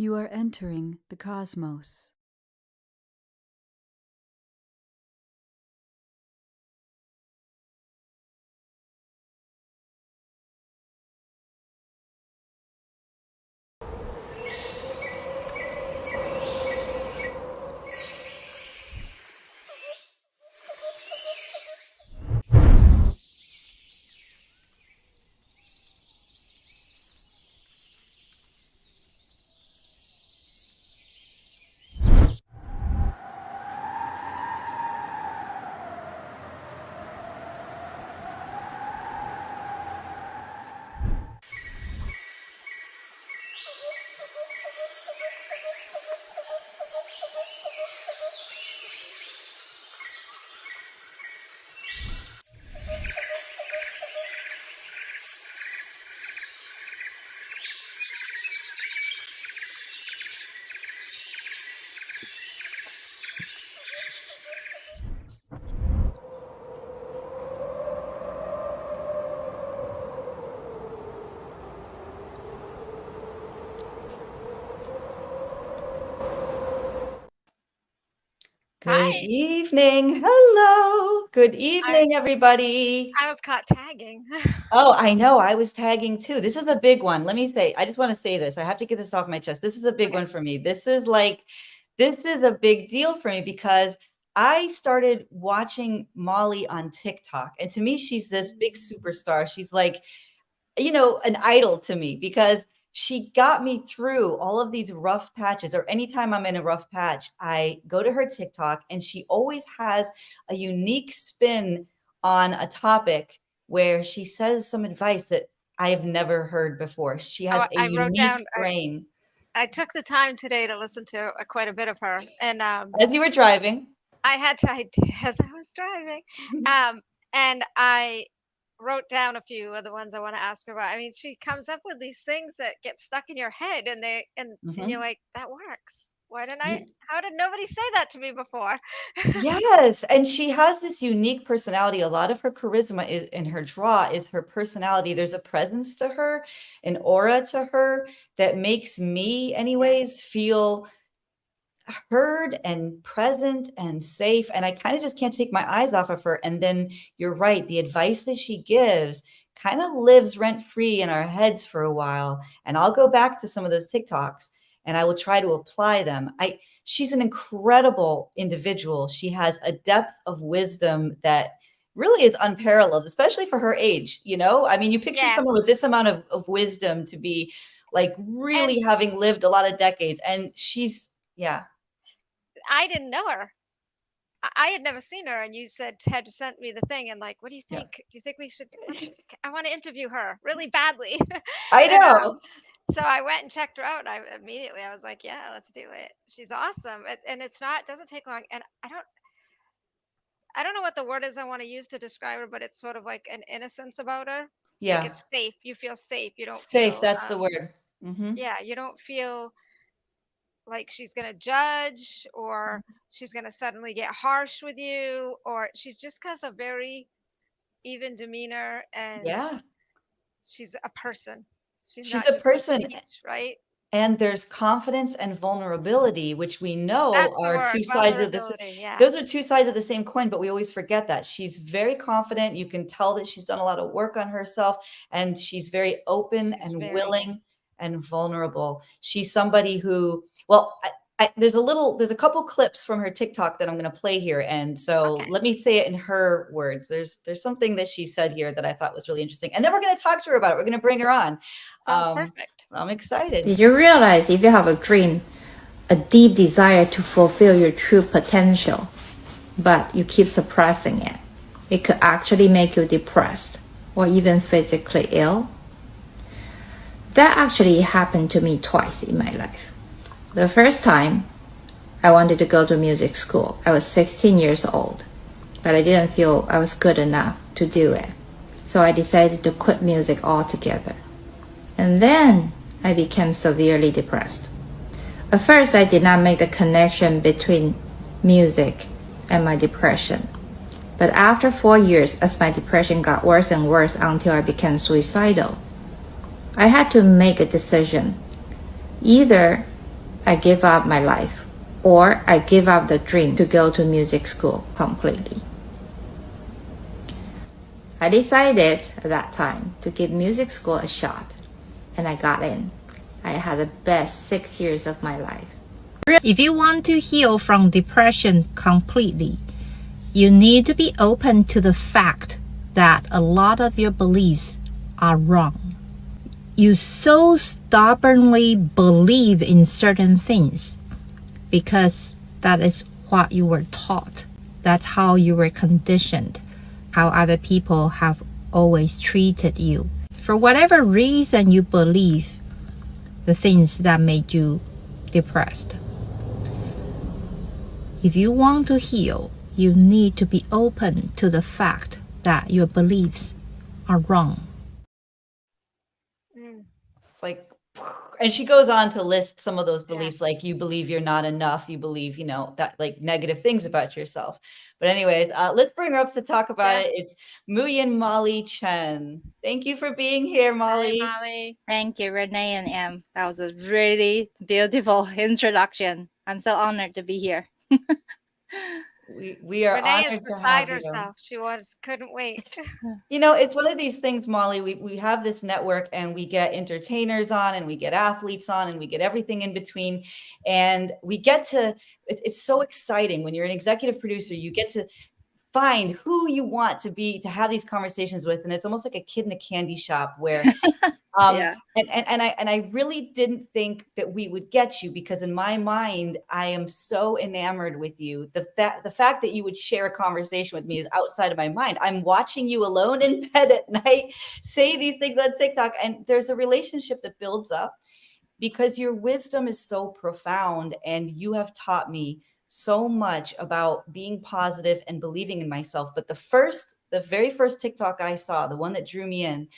You are entering the cosmos. Good Hi. evening. Hello. Good evening, everybody. I was caught tagging. Oh, I know. I was tagging too. This is a big one. Let me say, I just want to say this. I have to get this off my chest. This is a big Okay. one for me. This is a big deal for me because I started watching Molly on TikTok. And to me, she's this big superstar. She's like, an idol to me because she got me through all of these rough patches, or anytime I'm in a rough patch, I go to her TikTok and she always has a unique spin on a topic where she says some advice that I have never heard before. She has a I wrote unique down. brain. I took the time today to listen to quite a bit of her, and As you were driving. I had to as I was driving, um, and I wrote down a few of the ones I want to ask her about. I mean, she comes up with these things that get stuck in your head, and and you're Mhm. like, that works. Why didn't I? Ye How did nobody say that to me before? Yes, and she has this unique personality. A lot of her charisma is in her draw is her personality. There's a presence to her, an aura to her that makes me Yeah. anyways feel heard and present and safe, and I kinda just can't take my eyes off of her. And then you're right, the advice that she gives kinda lives rent free in our heads for a while, and I'll go back to some of those TikToks, and I will try to apply them. I She's an incredible individual. She has a depth of wisdom that really is unparalleled, especially for her age, you know? I mean, you picture someone Yes. with this amount of wisdom to be, like, And really having lived a lot of decades, and she's yeah. I didn't know her. I had never seen her, and you said had sent me the thing, and like, what do you Yeah. think? Do you think we should? I want to interview her really badly, I and know. so I went and checked her out. And I was like, yeah, let's do it. She's awesome, and it's not doesn't take long. And I don't know what the word is I want to use to describe her, but it's sort of like an innocence about her. Like Yeah. it's safe. You feel safe. You don't Safe, feel that's the word. Mhm. yeah, you don't feel like she's going to judge or she's going to suddenly get harsh with you or she's just got a very even demeanor and Yeah. she's a person. She's She's not a just a person, speech, right? and there's confidence and vulnerability, which we know That's the are word, 2 sides of this vulnerability. Yeah. those are 2 sides of the same coin, but we always forget that. She's very confident, you can tell that she's done a lot of work on herself, and she's very open She's and very willing and vulnerable. She's somebody who well, there's a couple clips from her TikTok that I'm gonna play here, and so okay. let me say it in her words. There's something that she said here that I thought was really interesting, and then we're gonna talk to her about it. We're gonna bring her on. Sounds perfect. I'm excited. Did you realize if you have a dream, a deep desire to fulfill your true potential, but you keep suppressing it, it could actually make you depressed or even physically ill? That actually happened to me twice in my life. The first time, I wanted to go to music school. I was 16 years old, but I didn't feel I was good enough to do it. So I decided to quit music altogether. And then I became severely depressed. At first, I did not make the connection between music and my depression. But after 4 years, as my depression got worse and worse until I became suicidal, I had to make a decision. Either I give up my life, or I give up the dream to go to music school completely. I decided at that time to give music school a shot, and I got in. I had the best 6 years of my life. If you want to heal from depression completely, you need to be open to the fact that a lot of your beliefs are wrong. You so stubbornly believe in certain things because that is what you were taught. That's how you were conditioned, how other people have always treated you. For whatever reason you believe the things that made you depressed. If you want to heal, you need to be open to the fact that your beliefs are wrong. It's like, and she goes on to list some of those Yeah. beliefs, like you believe you're not enough, you believe, that like negative things about yourself. But anyways, let's bring her up to talk about Yes. it. It's Mu-Yin Molly Chen. Thank you for being here, Hi, Molly. Molly. Thank you, Renee and Em. That was a really beautiful introduction. I'm so honored to be here. We are Renee is honored to beside have you. herself. She couldn't wait. It's one of these things, Molly. We have this network and we get entertainers on and we get athletes on and we get everything in between. And we get to, it's so exciting when you're an executive producer, you get to find who you want to have these conversations with. And it's almost like a kid in a candy shop where Yeah. and I really didn't think that we would get you, because in my mind, I am so enamored with you. The fact that you would share a conversation with me is outside of my mind. I'm watching you alone in bed at night say these things on TikTok, and there's a relationship that builds up because your wisdom is so profound, and you have taught me so much about being positive and believing in myself. But the very first TikTok I saw, the one that drew me in,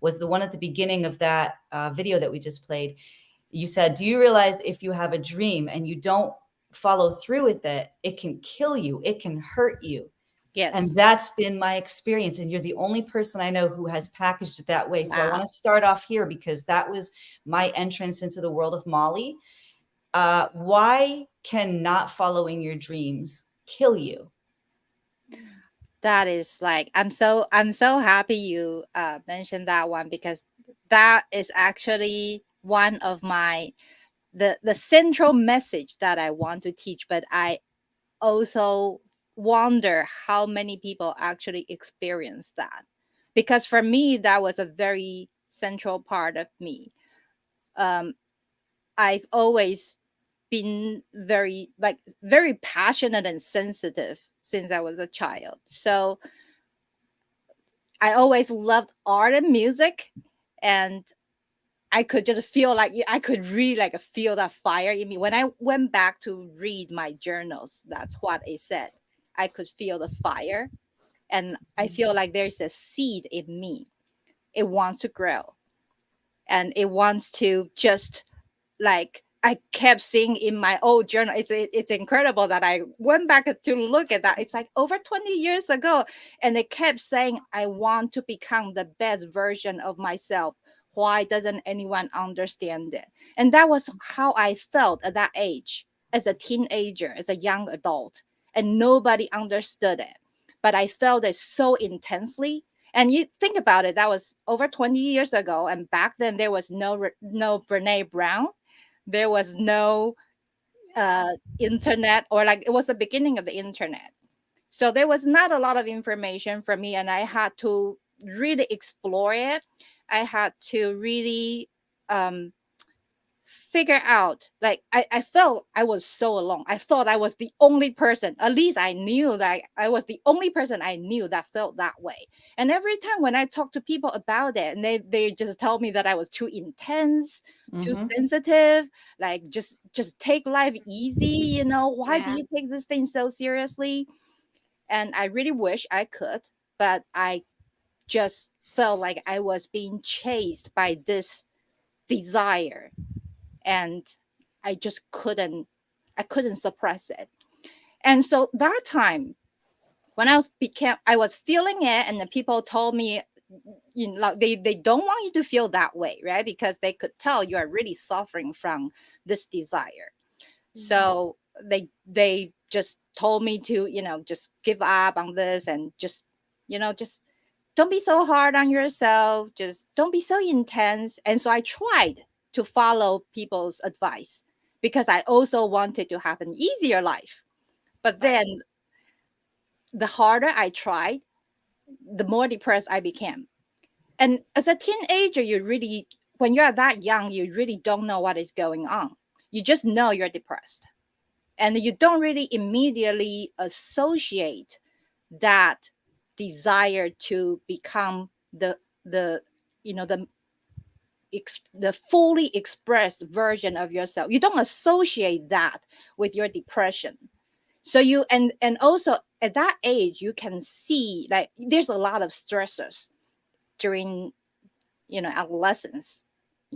was the one at the beginning of that video that we just played. You said, do you realize if you have a dream and you don't follow through with it, it can kill you, it can hurt you? Yes. And that's been my experience. And you're the only person I know who has packaged it that way. So I Wow. want to start off here because that was my entrance into the world of Molly. Why can not following your dreams kill you? That is like I'm so happy you mentioned that one, because that is actually one of my the central message that I want to teach. But I also wonder how many people actually experience that, because for me that was a very central part of me. I've always been very passionate and sensitive since I was a child. So I always loved art and music, and I could just feel like I could really like feel that fire in me. When I went back to read my journals, that's what it said. I could feel the fire, and I feel like there's a seed in me. It wants to grow, and it wants to just like I kept seeing in my old journal. It's incredible that I went back to look at that. It's like over 20 years ago. And it kept saying, I want to become the best version of myself. Why doesn't anyone understand it? And that was how I felt at that age, as a teenager, as a young adult. And nobody understood it. But I felt it so intensely. And you think about it, that was over 20 years ago. And back then there was no Brene Brown. There was no internet, or like it was the beginning of the internet. So there was not a lot of information for me, and I had to really explore it. I had to really figure out, like I felt I was so alone. I thought I was the only person, at least I knew that I was the only person I knew that felt that way. And every time when I talk to people about it, and they just tell me that I was too intense, too sensitive, like just take life easy, why do Yeah. you take this thing so seriously? And I really wish I could, but I just felt like I was being chased by this desire, and I just couldn't suppress it. And so that time when I was feeling it, and the people told me they don't want you to feel that way, right? Because they could tell you are really suffering from this desire. So they just told me to, just give up on this, and just, just don't be so hard on yourself, just don't be so intense. And so I tried to follow people's advice, because I also wanted to have an easier life. But then the harder I tried, the more depressed I became. And as a teenager, when you're that young, you really don't know what is going on. You just know you're depressed. And you don't really immediately associate that desire to become the the fully expressed version of yourself. You don't associate that with your depression. So you and also at that age, you can see, like, there's a lot of stressors during adolescence.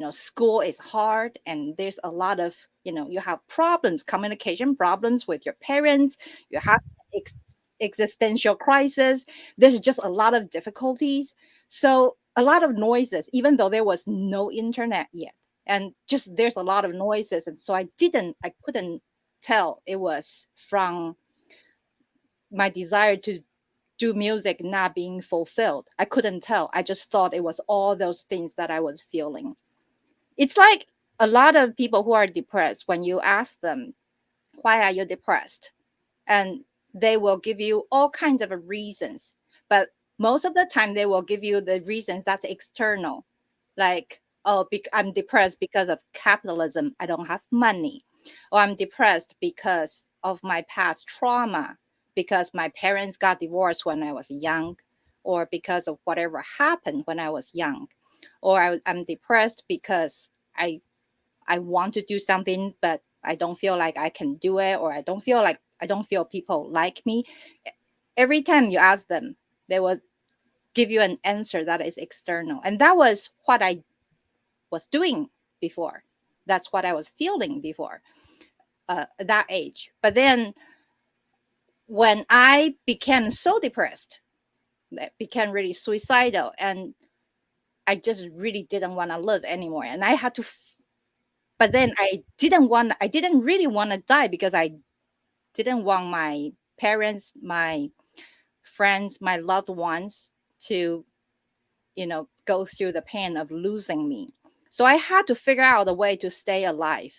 School is hard, and there's a lot of, you have problems, communication problems with your parents. You have existential crisis. There's just a lot of difficulties. So a lot of noises, even though there was no internet yet, and just there's a lot of noises. And so I couldn't tell it was from my desire to do music not being fulfilled. I couldn't tell. I just thought it was all those things that I was feeling. It's like a lot of people who are depressed, when you ask them, why are you depressed? And they will give you all kinds of reasons. But most of the time, they will give you the reasons that's external. Like, oh, I'm depressed because of capitalism. I don't have money. Or I'm depressed because of my past trauma, because my parents got divorced when I was young, or because of whatever happened when I was young. Or I'm depressed because I want to do something, but I don't feel like I can do it, or I don't feel people like me. Every time you ask them, they will give you an answer that is external. And that was what I was doing before. That's what I was feeling before at that age. But then when I became so depressed, that became really suicidal, and I just really didn't want to live anymore. And I had to, but then I didn't really want to die, because I didn't want my parents, my friends, my loved ones to, go through the pain of losing me. So I had to figure out a way to stay alive.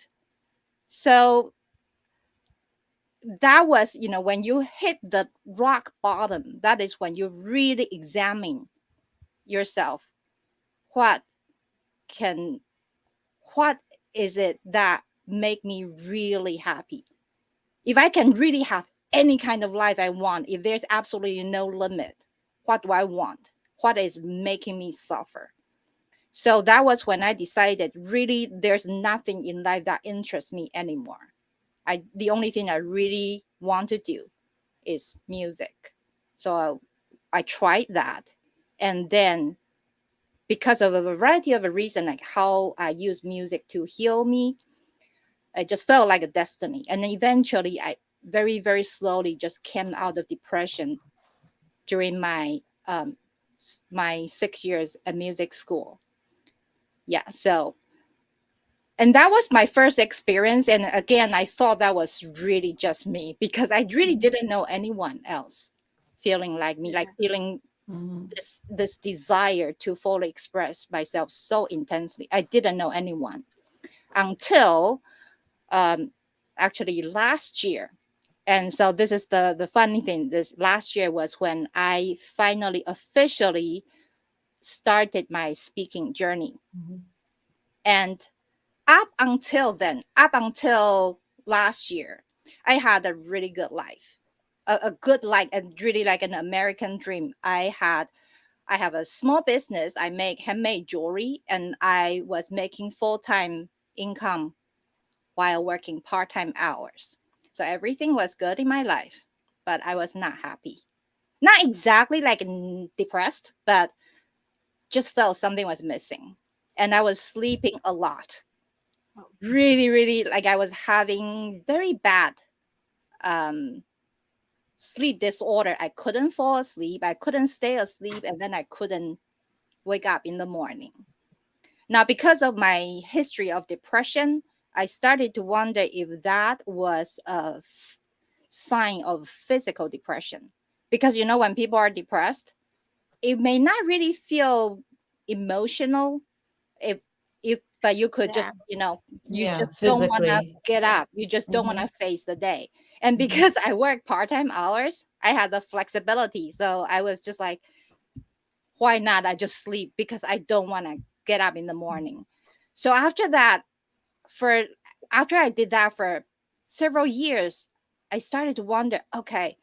So that was, when you hit the rock bottom, that is when you really examine yourself. What can, what is it that make me really happy? If I can really have any kind of life I want, if there's absolutely no limit, what do I want? What is making me suffer? So that was when I decided, really, there's nothing in life that interests me anymore. The only thing I really want to do is music. So I tried that. And then, because of a variety of reasons, like how I use music to heal me, it just felt like a destiny. And then eventually, I very, very slowly just came out of depression during my 6 years at music school. Yeah, so, and that was my first experience. And again, I thought that was really just me, because I really didn't know anyone else feeling like me, like feeling this desire to fully express myself so intensely. I didn't know anyone until actually last year. And so this is the funny thing. This last year was when I finally officially started my speaking journey. And up until last year, I had a really good life, a good, like, and really like an American dream. I have a small business. I make handmade jewelry, and I was making full-time income while working part-time hours. So everything was good in my life, but I was not happy. Not exactly like depressed, but just felt something was missing. And I was sleeping a lot. Really, really, like I was having very bad sleep disorder. I couldn't fall asleep. I couldn't stay asleep, and then I couldn't wake up in the morning. Now, because of my history of depression, I started to wonder if that was a sign of physical depression. Because, when people are depressed, it may not really feel emotional, if but you could just, Yeah. you Yeah, just don't want to physically. get up. You just don't want Hmm. to face the day. And Hmm. because I work part-time hours, I had the flexibility. So I was just like, why not? I just sleep because I don't want to get up in the morning. So for after I did that for several years, I started to wonder, okay,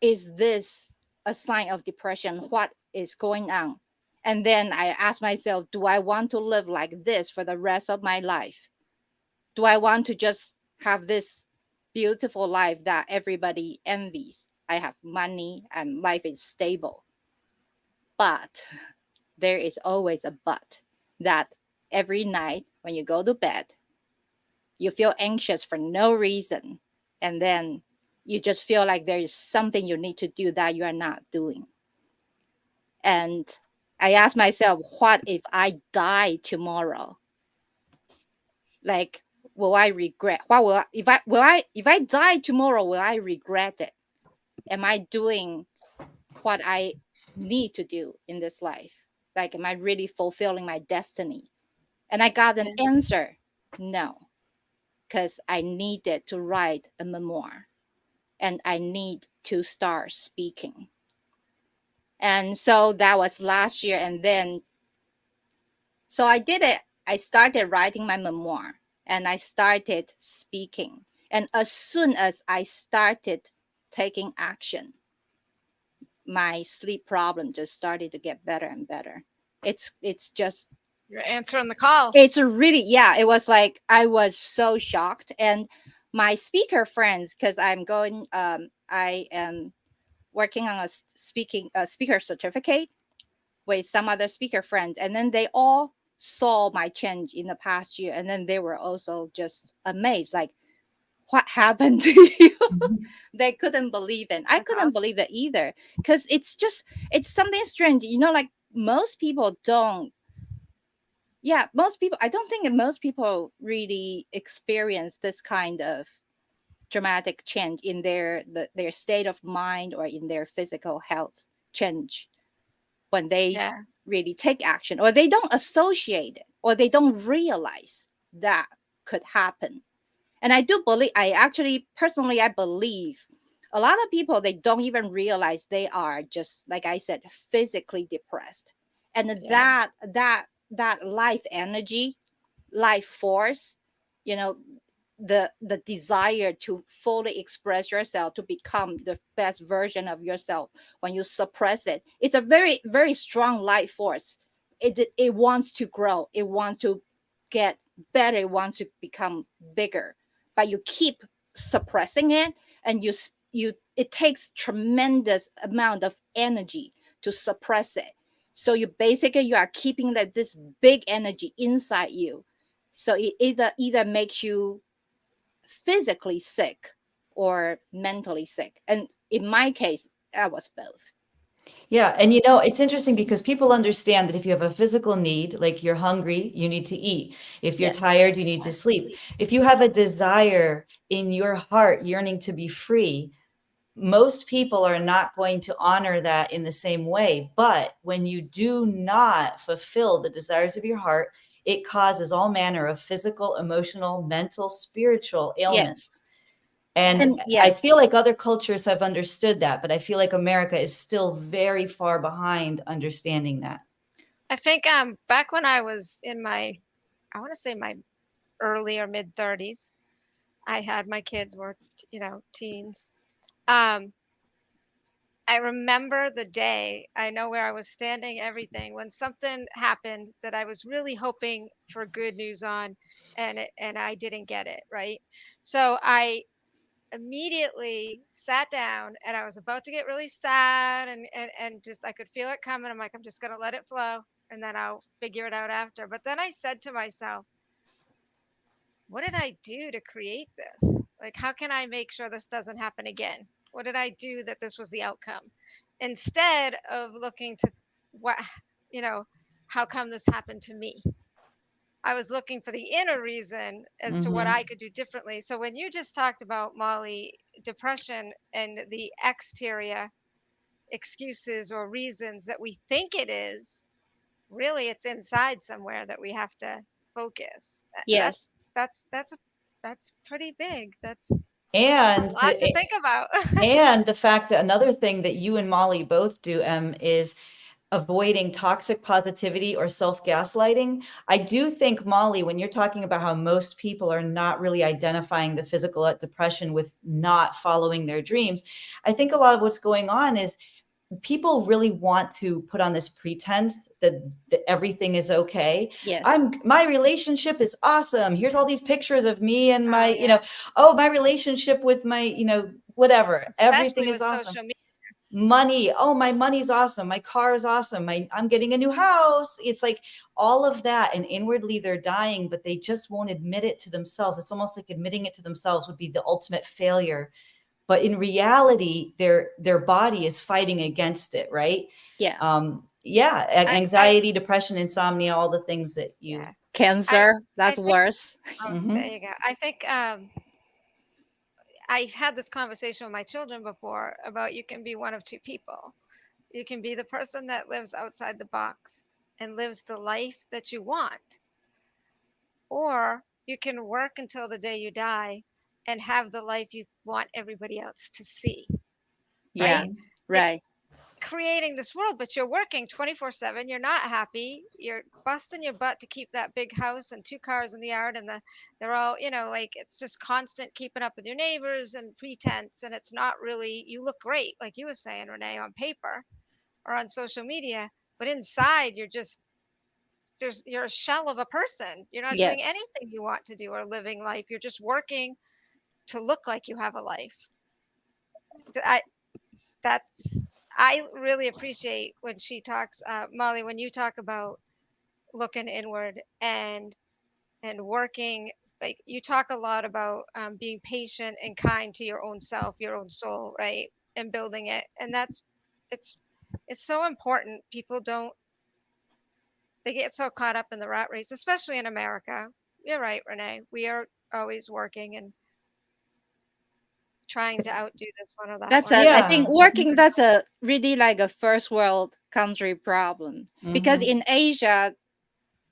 is this a sign of depression? What is going on? And then I asked myself, do I want to live like this for the rest of my life? Do I want to just have this beautiful life that everybody envies? I have money and life is stable. But there is always a but, that every night when you go to bed, you feel anxious for no reason. And then you just feel like there is something you need to do that you are not doing. And I ask myself, what if I die tomorrow? Like, will I regret? What will I, if I die tomorrow, will I regret it? Am I doing what I need to do in this life? Like, am I really fulfilling my destiny? And I got an Yeah. answer, no, because I needed to write a memoir and I need to start speaking. And so that was last year. And then, so I did it. I started writing my memoir and I started speaking. And as soon as I started taking action, my sleep problem just started to get better and better. It's just, You're answering the call. it's really, yeah, it was like I was so shocked. And my speaker friends, because I am working on a speaker certificate with some other speaker friends, and then they all saw my change in the past year, and then they were also just amazed, like, what happened to you? Hmm. They couldn't believe it. I That's couldn't awesome. believe it either, because it's something strange, like most people don't. Yeah, most people, I don't think that most people really experience this kind of dramatic change in their state of mind or in their physical health change when they Yeah. really take action, or they don't associate it, or they don't realize that could happen. And I do believe, I actually personally, I believe a lot of people, they don't even realize they are, just like I said, physically depressed. And Yeah. that life energy, life force, you know the desire to fully express yourself, to become the best version of yourself, when you suppress it, it's a very, very strong life force. It wants to grow, it wants to get better, it wants to become bigger, but you keep suppressing it. And it takes tremendous amount of energy to suppress it. So you are keeping that this big energy inside you. So it either makes you physically sick or mentally sick. And in my case, I was both. Yeah. And it's interesting because people understand that if you have a physical need, like you're hungry, you need to eat. If you're Yes. tired, you need to sleep. If you have a desire in your heart yearning to be free, most people are not going to honor that in the same way. But when you do not fulfill the desires of your heart, it causes all manner of physical, emotional, mental, spiritual Yes. ailments. And And I yes. feel like other cultures have understood that, but I feel like America is still very far behind understanding that. I think back when I was in I want to say my early or mid 30s, I had my kids were, teens. Um, I remember the day, I know where I was standing, everything, when something happened that I was really hoping for good news on, and I didn't get it, right? So I immediately sat down and I was about to get really sad, and just I could feel it coming. I'm like, I'm just gonna let it flow and then I'll figure it out after. But then I said to myself, what did I do to create this? Like, how can I make sure this doesn't happen again? What did I do that this was the outcome? Instead of looking to what, you know, how come this happened to me? I was looking for the inner reason as to what I could do differently. So when you just talked about, Molly, depression and the exterior excuses or reasons that we think it is, really it's inside somewhere that we have to focus. Yes. That's pretty big. That's a And lot to think about. and the fact that another thing that you and Molly both do, is avoiding toxic positivity or self-gaslighting. I do think, Molly, when you're talking about how most people are not really identifying the physical depression with not following their dreams, I think a lot of what's going on is people really want to put on this pretense that everything is okay. Yes. My relationship is awesome. Here's all these pictures of me and my, yeah. my relationship with my, whatever. Everything Especially is with awesome. social media. Money. Oh, my money's awesome. My car is awesome. I'm getting a new house. It's like all of that. And inwardly they're dying, but they just won't admit it to themselves. It's almost like admitting it to themselves would be the ultimate failure. But in reality, their body is fighting against it, right? Yeah. Anxiety, depression, insomnia, all the things that you. Yeah. Cancer, that's think, worse. There you go. I think I've had this conversation with my children before about you can be one of two people. You can be the person that lives outside the box and lives the life that you want, or you can work until the day you die and have the life you want everybody else to see. Yeah, Right? right. Creating this world, but you're working 24/7. You're not happy. You're busting your butt to keep that big house and 2 cars in the yard, and they're all, like, it's just constant keeping up with your neighbors and pretense, and it's not really, you look great, like you were saying, Renee, on paper or on social media, but inside you're a shell of a person. You're not doing Yes. anything you want to do or living life. You're just working to look like you have a life. I really appreciate when she talks, Molly, when you talk about looking inward and working. Like, you talk a lot about being patient and kind to your own self, your own soul, right, and building it. And it's it's so important. People don't, they get so caught up in the rat race, especially in America. You're right, Renee. We are always working and trying to outdo this one or that That's one. I think Yeah. working, that's a really like a first world country problem. Because in Asia,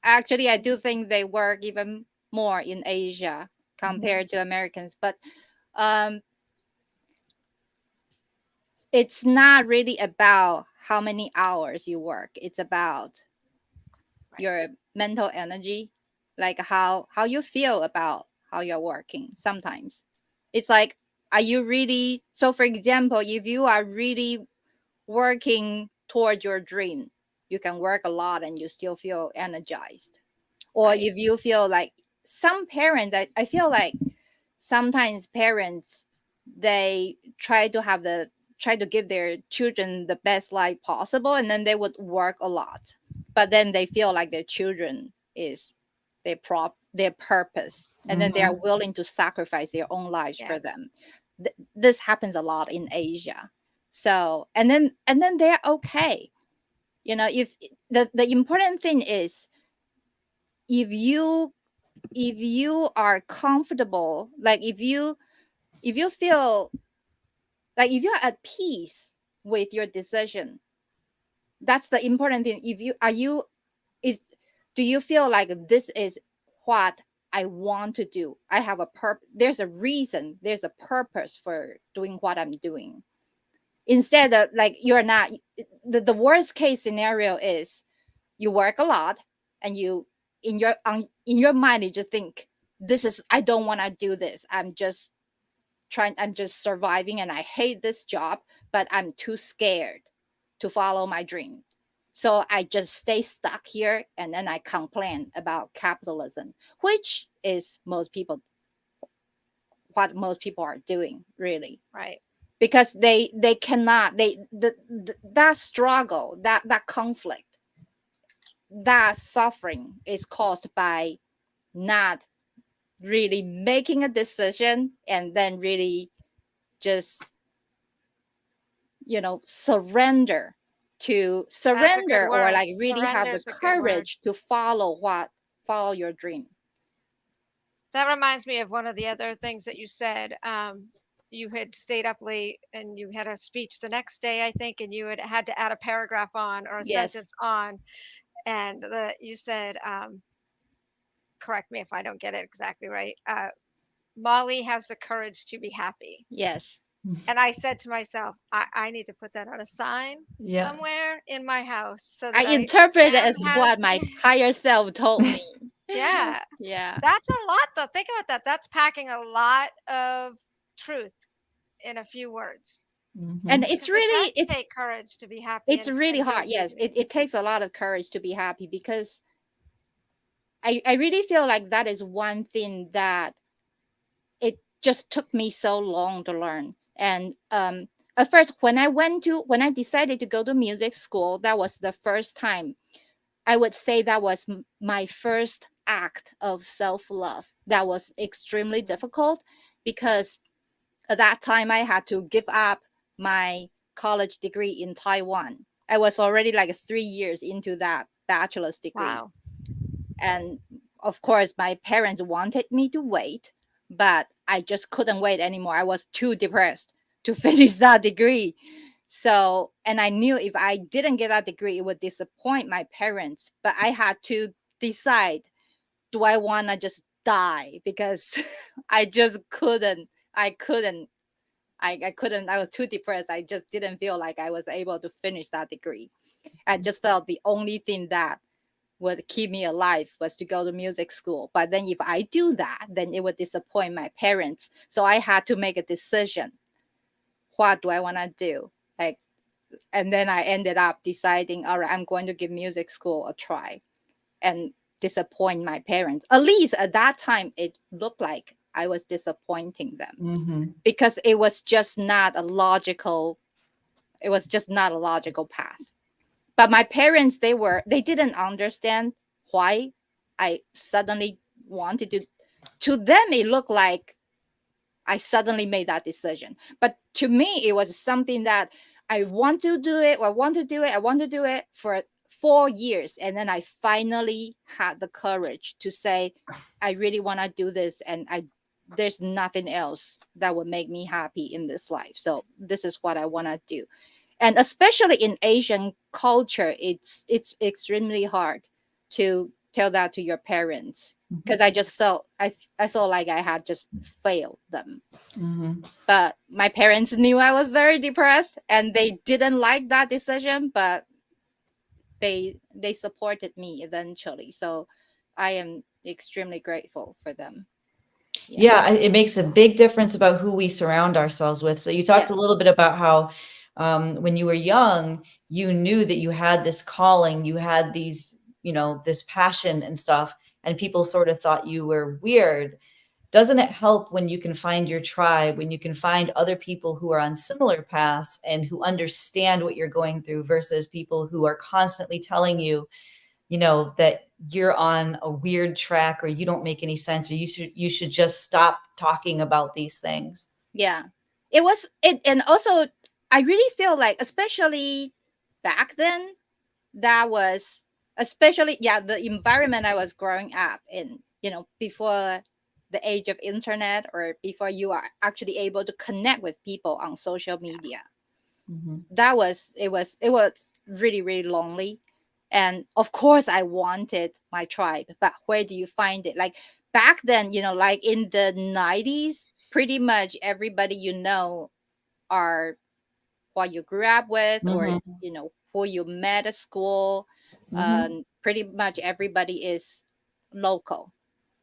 actually, I do think they work even more in Asia compared to Americans. But it's not really about how many hours you work. It's about your mental energy, like how you feel about how you're working. Sometimes it's like, are you really, so for example, if you are really working toward your dream, you can work a lot and you still feel energized. Or Right. if you feel like, some parents, I feel like sometimes parents, they try to give their children the best life possible, and then they would work a lot, but then they feel like their children is their purpose, and then they are willing to sacrifice their own lives Yeah. for them. This happens a lot in Asia. So and then they're okay. If the important thing is, if you are comfortable, like if you feel like, if you're at peace with your decision, that's the important thing. If you are you is Do you feel like this is what I want to do? I have a there's a reason, there's a purpose for doing what I'm doing. Instead of, like, you're not, the worst case scenario is you work a lot, and you, in your mind, you just think, this is, I don't want to do this, I'm just surviving, and I hate this job, but I'm too scared to follow my dream, so I just stay stuck here, and then I complain about capitalism, which is what most people are doing, really. Right. Because they cannot, that struggle, that conflict, that suffering is caused by not really making a decision, and then really just surrender to That's a good surrender or word. like really have the Surrender's a good word. courage to follow your dream. That reminds me of one of the other things that you said. You had stayed up late and you had a speech the next day, I think, and you had to add a paragraph on or a Yes. sentence on, and you said, correct me if I don't get it exactly right. Molly has the courage to be happy. Yes. And I said to myself, I need to put that on a sign Yeah. somewhere in my house so I that interpret it Em as what has, my higher self told me. yeah, Yeah. that's a lot though. Think about that. That's packing a lot of truth in a few words. And Mhm. it's Because it really does take courage to be happy it's really and go hard. do Yes, it things. takes a lot of courage to be happy because I really feel like that is one thing that it just took me so long to learn. And at first when I decided to go to music school, that was the first time I would say that was my first act of self-love. That was extremely difficult because at that time I had to give up my college degree in Taiwan. I was already like 3 years into that bachelor's degree. Wow. And of course my parents wanted me to wait, but I just couldn't wait anymore. I was too depressed to finish that degree. So, and I knew if I didn't get that degree it would disappoint my parents, but I had to decide, do I want to just die? Because I just couldn't I couldn't I couldn't. I was too depressed. I just didn't feel like I was able to finish that degree. I just felt the only thing that would keep me alive was to go to music school. But then if I do that, then it would disappoint my parents. So I had to make a decision. What do I want to do? Like, and then I ended up deciding, all right, I'm going to give music school a try and disappoint my parents. At least at that time, it looked like I was disappointing them Mhm. because it was just not a logical path. But my parents, they didn't understand why I suddenly wanted to them it looked like I suddenly made that decision. But to me it was something that I want to do it, or I want to do it for 4 years, and then I finally had the courage to say I really want to do this, and I there's nothing else that would make me happy in this life, so this is what I want to do. And especially in Asian culture, it's extremely hard to tell that to your parents, because I just felt I felt like I had just failed them. Mhm. But my parents knew I was very depressed and they didn't like that decision, but they supported me eventually, so I am extremely grateful for them. Yeah, it makes a big difference about who we surround ourselves with. So you talked Yes. a little bit about how when you were young, you knew that you had this calling, you had these, this passion and stuff, and people sort of thought you were weird. Doesn't it help when you can find your tribe, when you can find other people who are on similar paths and who understand what you're going through versus people who are constantly telling you, that you're on a weird track or you don't make any sense or you should just stop talking about these things. Yeah. And also I really feel like, especially back then, that was especially, the environment I was growing up in, before the age of internet, or before you are actually able to connect with people on social media. Mhm. It was really, really lonely. And of course I wanted my tribe, but where do you find it? Like back then, like in the 90s, pretty much everybody are what you grew up with, or Mhm. who you met at school. Mhm. Pretty much everybody is local.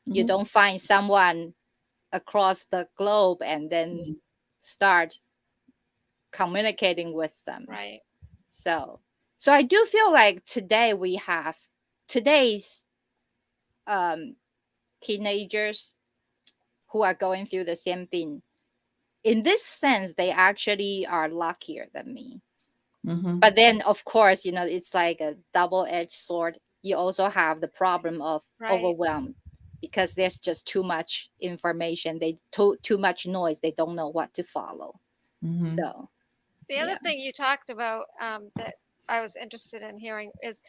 You Mhm. don't find someone across the globe and then Mhm. start communicating with them. Right. So I do feel like today's teenagers who are going through the same thing. In this sense, they actually are luckier than me. Mhm. But then, of course, it's like a double-edged sword. You also have the problem of Right. overwhelm, because there's just too much information. Too much noise. They don't know what to follow. Mhm. So The other yeah. thing you talked about, that I was interested in hearing is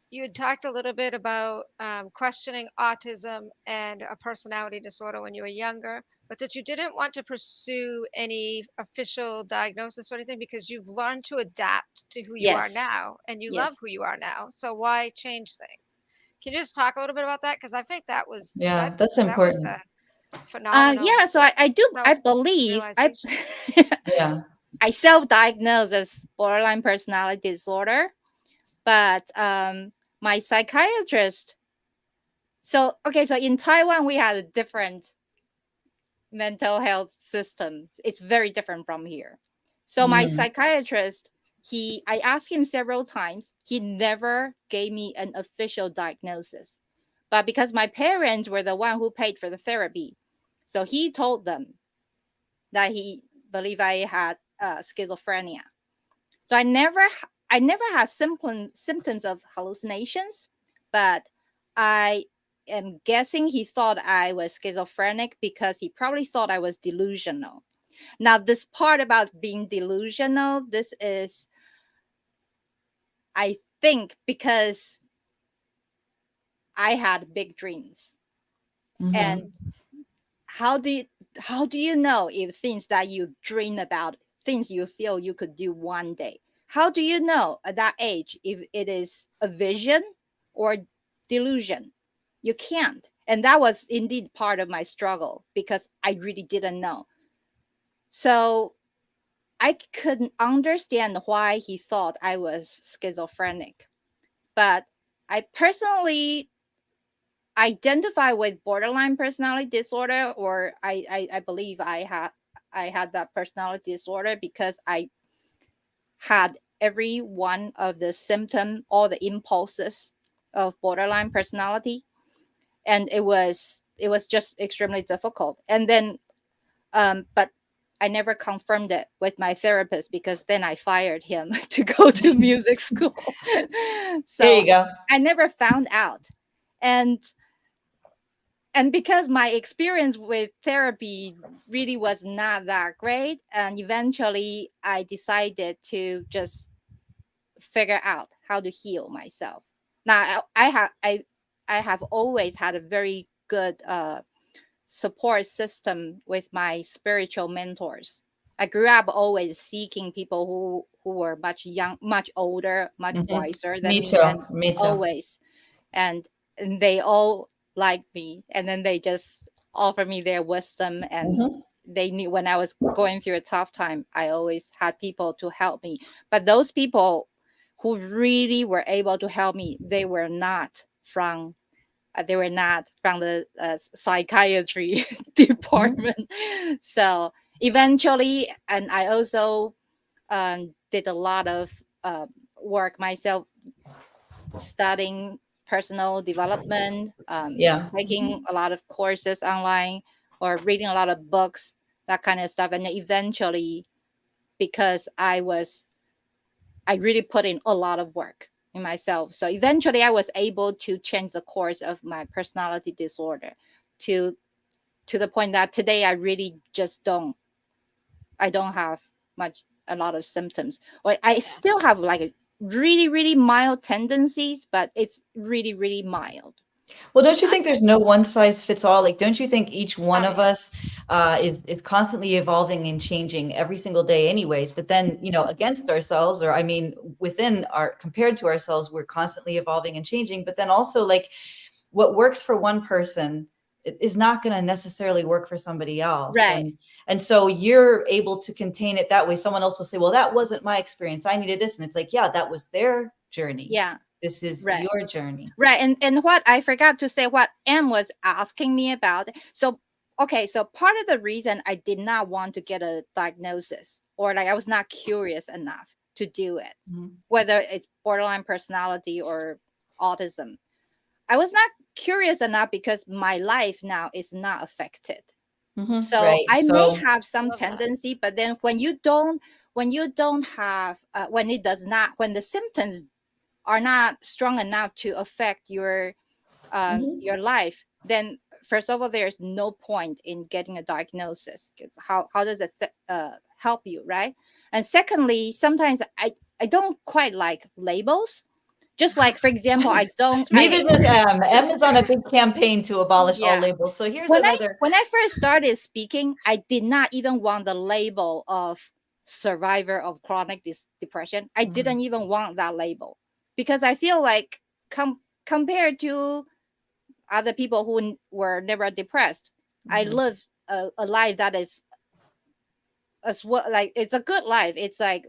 you had talked a little bit about questioning autism and a personality disorder when you were younger, but that you didn't want to pursue any official diagnosis or anything because you've learned to adapt to who you are Yes. now and you Yes. love who you are now. So why change things? Can you just talk a little bit about that? Because I think that was Yeah, that's that was important. a phenomenal Yeah, so I do, I believe self-realization. Yeah. I self-diagnosed as borderline personality disorder, but my psychiatrist. So okay, so in Taiwan we had a different mental health system. It's very different from here. So my Mhm. psychiatrist, I asked him several times. He never gave me an official diagnosis. But because my parents were the one who paid for the therapy, so he told them that he believed I had schizophrenia. So I never had symptoms of hallucinations, but I am guessing he thought I was schizophrenic because he probably thought I was delusional. Now, this part about being delusional, this is, I think, because I had big dreams. And Mhm. how do you, how do you know if things that you dream about, things you feel you could do one day, how do you know at that age if it is a vision or delusion? You can't. And that was indeed part of my struggle because I really didn't know. So I couldn't understand why he thought I was schizophrenic. But I personally identify with borderline personality disorder, or I believe I had that personality disorder because I had every one of the symptom, all the impulses of borderline personality, and it was just extremely difficult. And then but I never confirmed it with my therapist because then I fired him to go to music school. There So you go. I never found out. And because my experience with therapy really was not that great, and eventually I decided to just figure out how to heal myself. Now I have always had a very good support system with my spiritual mentors. I grew up always seeking people who were much older, much Mhm. wiser than Me me, too. and Me too. always, and, they all liked me, and then they just offered me their wisdom, and Mhm. they knew when I was going through a tough time, I always had people to help me. But those people who really were able to help me, they were not from the psychiatry Mhm. department. So eventually, and I also did a lot of work myself, studying personal development, Yeah. taking a lot of courses online or reading a lot of books, that kind of stuff. And eventually, because I really put in a lot of work in myself. So eventually I was able to change the course of my personality disorder to the point that today I really just I don't have a lot of symptoms. Or I still have like a really, really mild tendencies, but it's really, really mild. Well, don't you think there's no one size fits all? Like, don't you think each one Oh of yeah. us is constantly evolving and changing every single day, anyways? But then, against ourselves, or I mean, within compared to ourselves, we're constantly evolving and changing. But then also, like, what works for one person is not going to necessarily work for somebody else, Right. and so you're able to contain it that way. Someone else will say, well, that wasn't my experience, I needed this, and it's like, yeah, that was their journey. Yeah. This is Right. your journey. Right. And what I forgot to say, what Em was asking me about. So, okay. So part of the reason I did not want to get a diagnosis, or like I was not curious enough to do it, Mhm. whether it's borderline personality or autism, I was not curious enough because my life now is not affected. So Right. I may So, have I some love that. tendency, but then when you don't have, when it does not, when the symptoms are not strong enough to affect your life, then first of all, there's no point in getting a diagnosis. How does it help you, right? And secondly, sometimes I don't quite like labels. Just like, for example, I don't. Neither does M. M is on a big campaign to abolish all Yeah. labels. So here's when another. I first started speaking, I did not even want the label of survivor of chronic depression. I didn't even want that label because I feel like compared to other people who were never depressed, I live a life that is as well, like it's a good life. It's like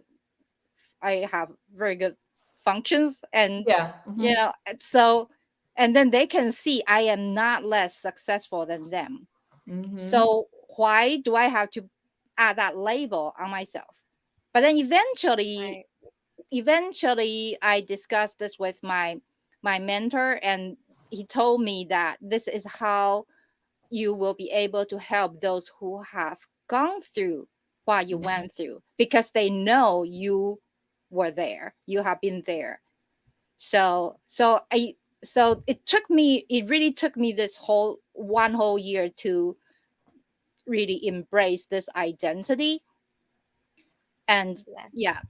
I have very good functions and Yeah. you know, so and then they can see I am not less successful than them. So why do I have to add that label on myself? But then eventually I discussed this with my mentor, and he told me that this is how you will be able to help those who have gone through what you went through, because they know you were there, you have been there. So it really took me this whole year to really embrace this identity. And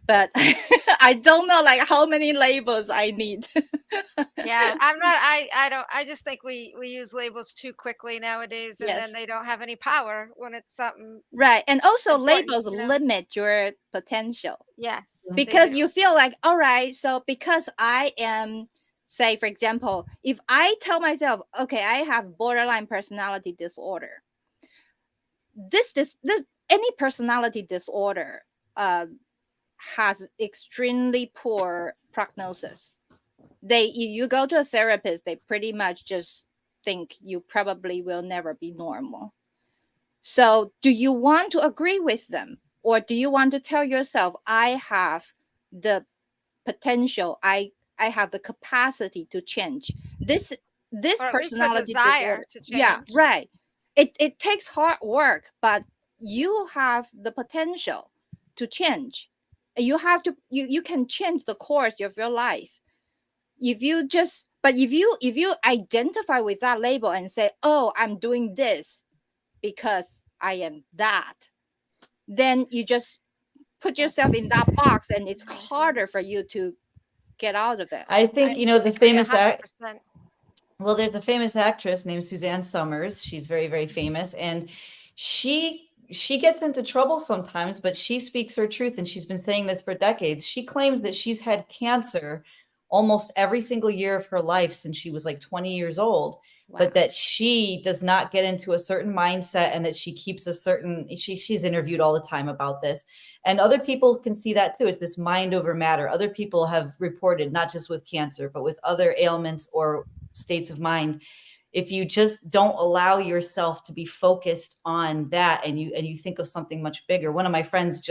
but I don't know like how many labels I need. Yeah, I'm not. I don't. I just think we use labels too quickly nowadays, and then Yes. they don't have any power when it's something Right. And also important, labels limit your potential. Yes, they Because do. you feel like, all right, so because I am, say for example, if I tell myself, okay, I have borderline personality disorder, this any personality disorder has extremely poor prognosis. You go to a therapist, they pretty much just think you probably will never be normal. So do you want to agree with them, or do you want to tell yourself, I have the potential, I have the capacity to change this Or at least the personality desire disorder? to Yeah, change. right. It takes hard work, but you have the potential to change. You can change the course of your life if you just, but if you identify with that label and say, oh, I'm doing this because I am that, then you just put yourself in that box, and it's harder for you to get out of it. I think, I the agree famous 100%. well, there's a famous actress named Suzanne Summers. She's very, very famous. And she gets into trouble sometimes, but she speaks her truth. And she's been saying this for decades. She claims that she's had cancer almost every single year of her life since she was like 20 years old. Wow. But that she does not get into a certain mindset, and that she keeps a certain, she's interviewed all the time about this. And other people can see that too. It's this mind over matter. Other people have reported, not just with cancer, but with other ailments or states of mind. If you just don't allow yourself to be focused on that, and you think of something much bigger. One of my friends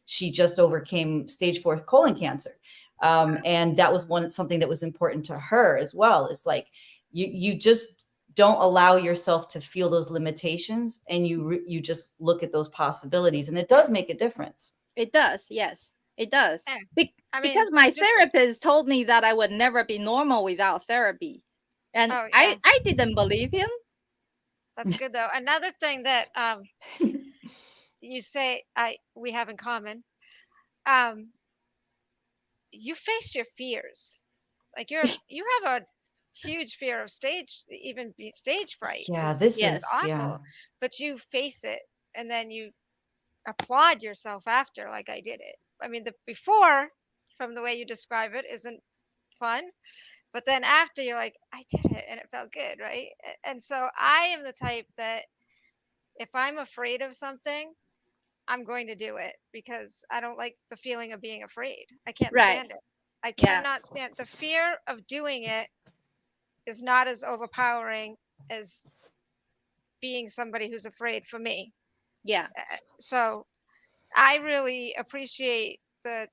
she just overcame stage 4 colon cancer. And that was something that was important to her as well. It's like, you just don't allow yourself to feel those limitations, and you just look at those possibilities, and it does make a difference. It does. Yes, it does. Yeah. Because my therapist told me that I would never be normal without therapy. And I didn't believe him. That's good though. Another thing that you say we have in common, you face your fears. Like you have a huge fear of stage fright. Yeah, is awful. But you face it, and then you applaud yourself after, like I did it. I mean, the before, from the way you describe it, isn't fun, but then after, you're like, I did it and it felt good, right? And so I am the type that if I'm afraid of something, I'm going to do it, because I don't like the feeling of being afraid. I can't stand it. I cannot stand the fear of doing it. Is not as overpowering as being somebody who's afraid for me. Yeah. So I really appreciate the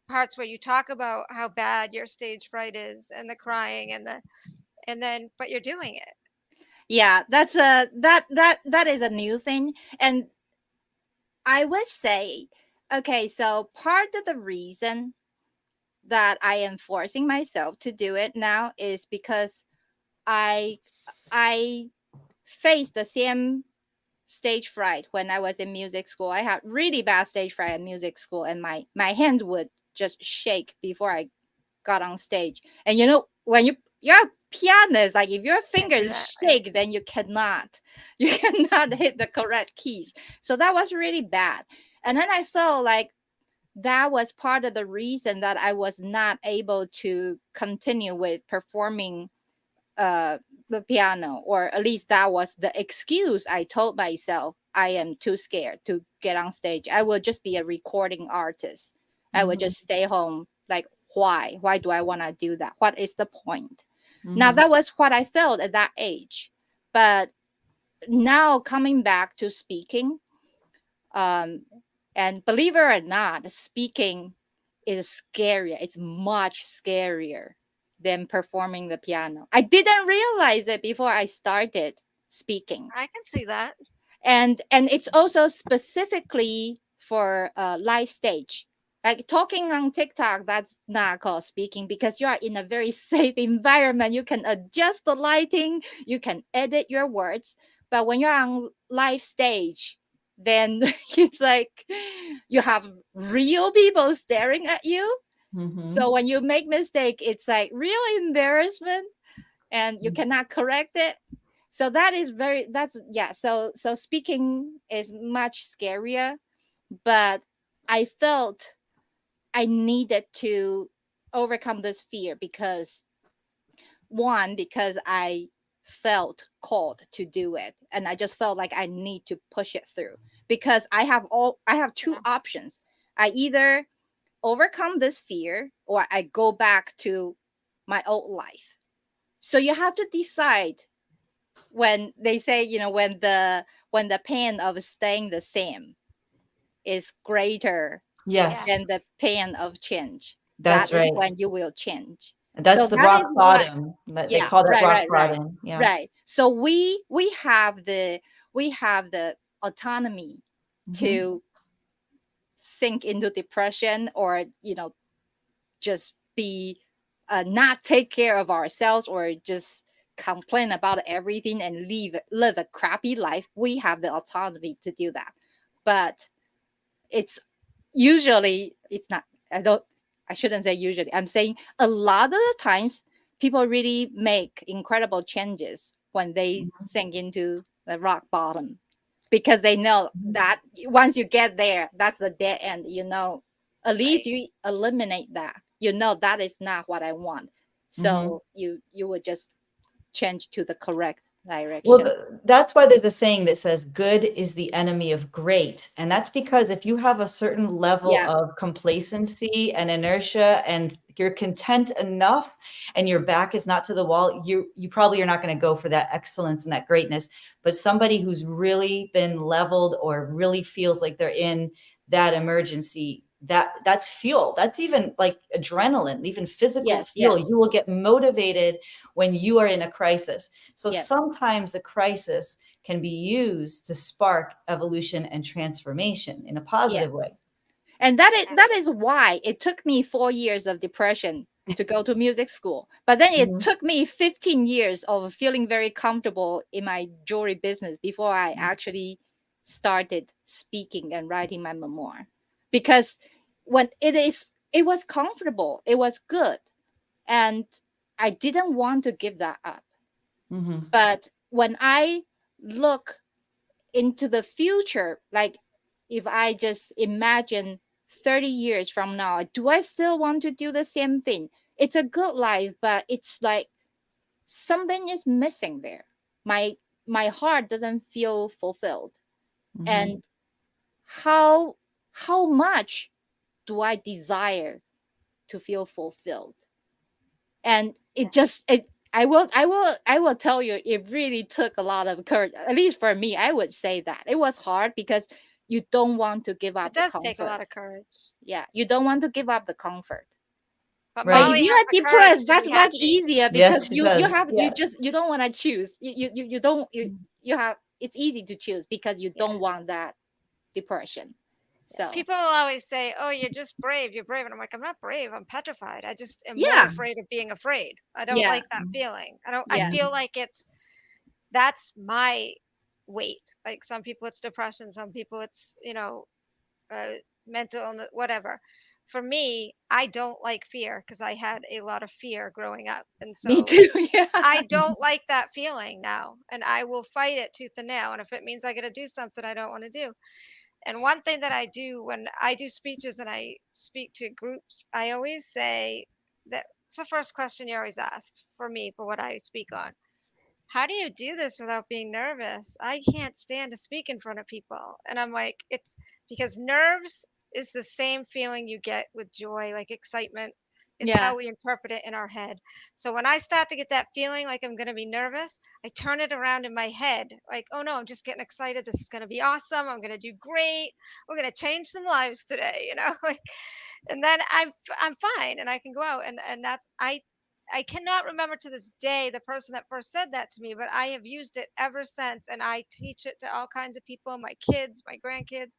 parts where you talk about how bad your stage fright is, and the crying, and then but you're doing it. Yeah, that's that is a new thing. And I would say, okay, so part of the reason that I am forcing myself to do it now is because I face the same stage fright when I was in music school. I had really bad stage fright in music school, and my hands would just shake before I got on stage. And you know, when you're a pianist, like if your Can't do fingers that, right? shake, then you cannot hit the correct keys. So that was really bad. And then I felt like that was part of the reason that I was not able to continue with performing the piano, or at least that was the excuse I told myself. I am too scared to get on stage. I will just be a recording artist. I would Mhm. just stay home. Like, why do I want to do that? What is the point? Now, Mhm. that was what I felt at that age. But now coming back to speaking, um and believe it or not, speaking is scarier. It's much scarier than performing the piano. I didn't realize it before I started speaking. I can see that. And it's also specifically for live stage. Like talking on TikTok, that's not called speaking, because you are in a very safe environment. You can adjust the lighting, you can edit your words. But when you're on live stage, then it's like you have real people staring at you. Mhm. So when you make mistake, it's like real embarrassment, and you cannot correct it. So that is very, that's, yeah, so speaking is much scarier. But I felt I needed to overcome this fear, because one, because I felt called to do it, and I just felt like I need to push it through, because I have two Yeah. options. I either overcome this fear, or I go back to my old life. So you have to decide. When they say, when the pain of staying the same is greater Yes, than the Yes. pain of change, that that's is right. when you will change. That's So the that rock is why, bottom. That they yeah, call that right, rock right, right, bottom. Yeah. right. So we have the autonomy Mhm. to sink into depression, or just be not take care of ourselves, or just complain about everything and live a crappy life. We have the autonomy to do that. But it's usually, it's not, I shouldn't say usually, I'm saying a lot of the times people really make incredible changes when they Mhm. sink into the rock bottom, because they know Mhm. that once you get there, that's the dead end. At least Right. you eliminate that. That is not what I want. Mhm. So you would just change to the correct Well, direction. that's why there's a saying that says good is the enemy of great. And that's because if you have a certain level Yeah. of complacency and inertia, and you're content enough and your back is not to the wall, you probably are not going to go for that excellence and that greatness. But somebody who's really been leveled, or really feels like they're in that emergency, that's fuel. That's even like adrenaline, even physical Yes, fuel. yes, You will get motivated when you are in a crisis. So yes. sometimes a crisis can be used to spark evolution and transformation in a Yeah. positive way. And that is Yeah. that is why it took me 4 years of depression to go to music school. But then it Mhm. took me 15 years of feeling very comfortable in my jewelry business before I actually started speaking and writing my memoir. Because when it was comfortable, it was good, and I didn't want to give that up. Mhm. But when I look into the future, like if I just imagine 30 years from now, do I still want to do the same thing? It's a good life, but it's like something is missing there. My heart doesn't feel fulfilled. Mhm. And how how much do I desire to feel fulfilled? And Yeah. I will tell you, it really took a lot of courage. At least for me, I would say that it was hard, because you don't want to give It up the does take a comfort. lot of courage. Yeah, you don't want to give up the comfort. But But Right. if Molly you has the are courage depressed, to that's be much happy. easier, because Yes, she does. Yeah. you don't want to choose. You don't you have it's easy to choose, because you Yeah. don't want that depression. So People will always say, "Oh, you're just brave. You're brave." And I'm like, "I'm not brave. I'm petrified. I just am more yeah, afraid of being afraid. I don't yeah, like that feeling. I don't I yeah, feel like that's my weight. Like some people it's depression, some people it's, mental illness, whatever. For me, I don't like fear because I had a lot of fear growing up. And Me so too. Yeah. I don't like that feeling now. And I will fight it tooth and nail. And if it means I got to do something I don't want to do. And one thing that I do when I do speeches and I speak to groups, I always say that it's the first question you're always asked for me for what I speak on. How do you do this without being nervous? I can't stand to speak in front of people. And I'm like, it's because nerves is the same feeling you get with joy, like excitement. It's Yeah. how we interpret it in our head. So when I start to get that feeling like I'm going to be nervous, I turn it around in my head. Like, oh no, I'm just getting excited. This is going to be awesome. I'm going to do great. We're going to change some lives today, like, and then I'm fine and I can go out and that's I cannot remember to this day the person that first said that to me, but I have used it ever since. And I teach it to all kinds of people, my kids, my grandkids.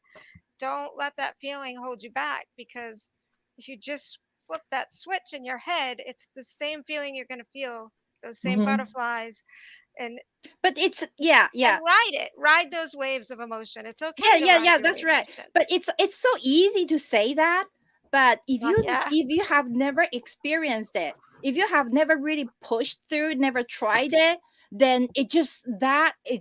Don't let that feeling hold you back because if you just flip that switch in your head, it's the same feeling you're going to feel, those same Mhm. butterflies. And But it's yeah, yeah. ride those waves of emotion. It's Yeah, okay to yeah, ride yeah, your that's right. But emotions. it's so easy to say that, but Yeah. if you have never experienced it, if you have never really pushed through, never tried it, then it's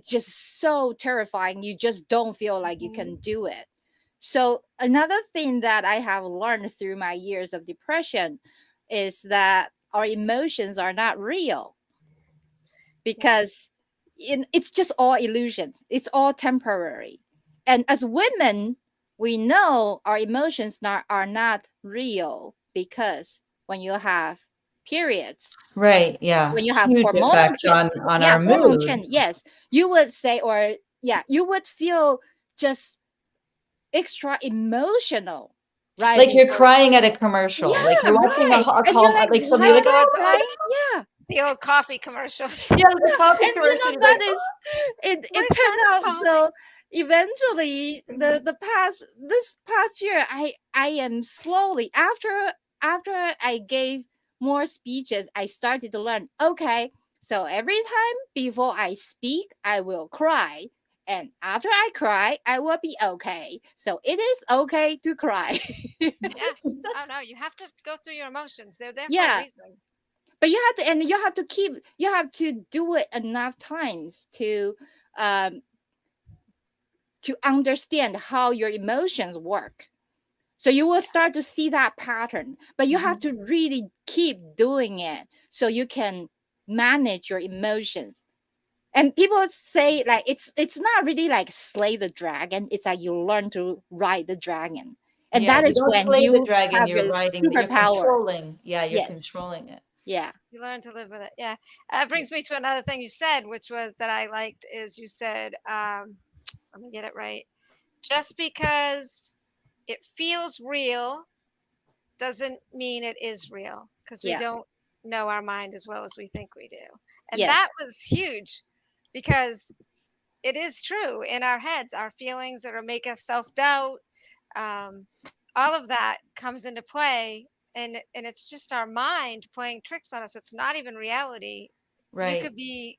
just so terrifying. You just don't feel like you can do it. So another thing that I have learned through my years of depression is that our emotions are not real because it's just all illusions. It's all temporary. And as women, we know our emotions are not real because when you have periods, Right. Yeah. when you have Huge effect on our hormone mood. change, yes, you would say, or yeah, you would feel just extra emotional, right? Like you're Before, crying at a commercial. Like yeah, you're watching right. a And you're call, like, like why somebody like, am oh, I I'm crying. crying? Yeah. The old coffee commercials. Yeah, the coffee And commercial. You're like, that is My it turned son's out calling. so eventually this past year I am slowly after I gave more speeches, I started to learn, okay, so every time before I speak I will cry, and after I cry I will be okay, so it is okay to cry. Yes. Oh no, you have to go through your emotions. They're there for a Yeah, reason. but you have to, and you have to do it enough times um to understand how your emotions work, so you will start to see that pattern, but you have to really keep doing it so you can manage your emotions. And people say like it's not really like slay the dragon, it's like you learn to ride the dragon, and yeah, that you is don't when slay the you dragon, have you're your riding, you're superpower. controlling. Yeah, you're Yes. controlling it. Yeah. You learn to live with it. Yeah. That brings me to another thing you said, which was that I liked is you said, let me get it right. Just because it feels real doesn't mean it is real because we Yeah. don't know our mind as well as we think we do. And that Yes. was huge because it is true in our heads, our feelings that make us self-doubt, um, all of that comes into play, and it's just our mind playing tricks on us. It's not even reality. You Right. could be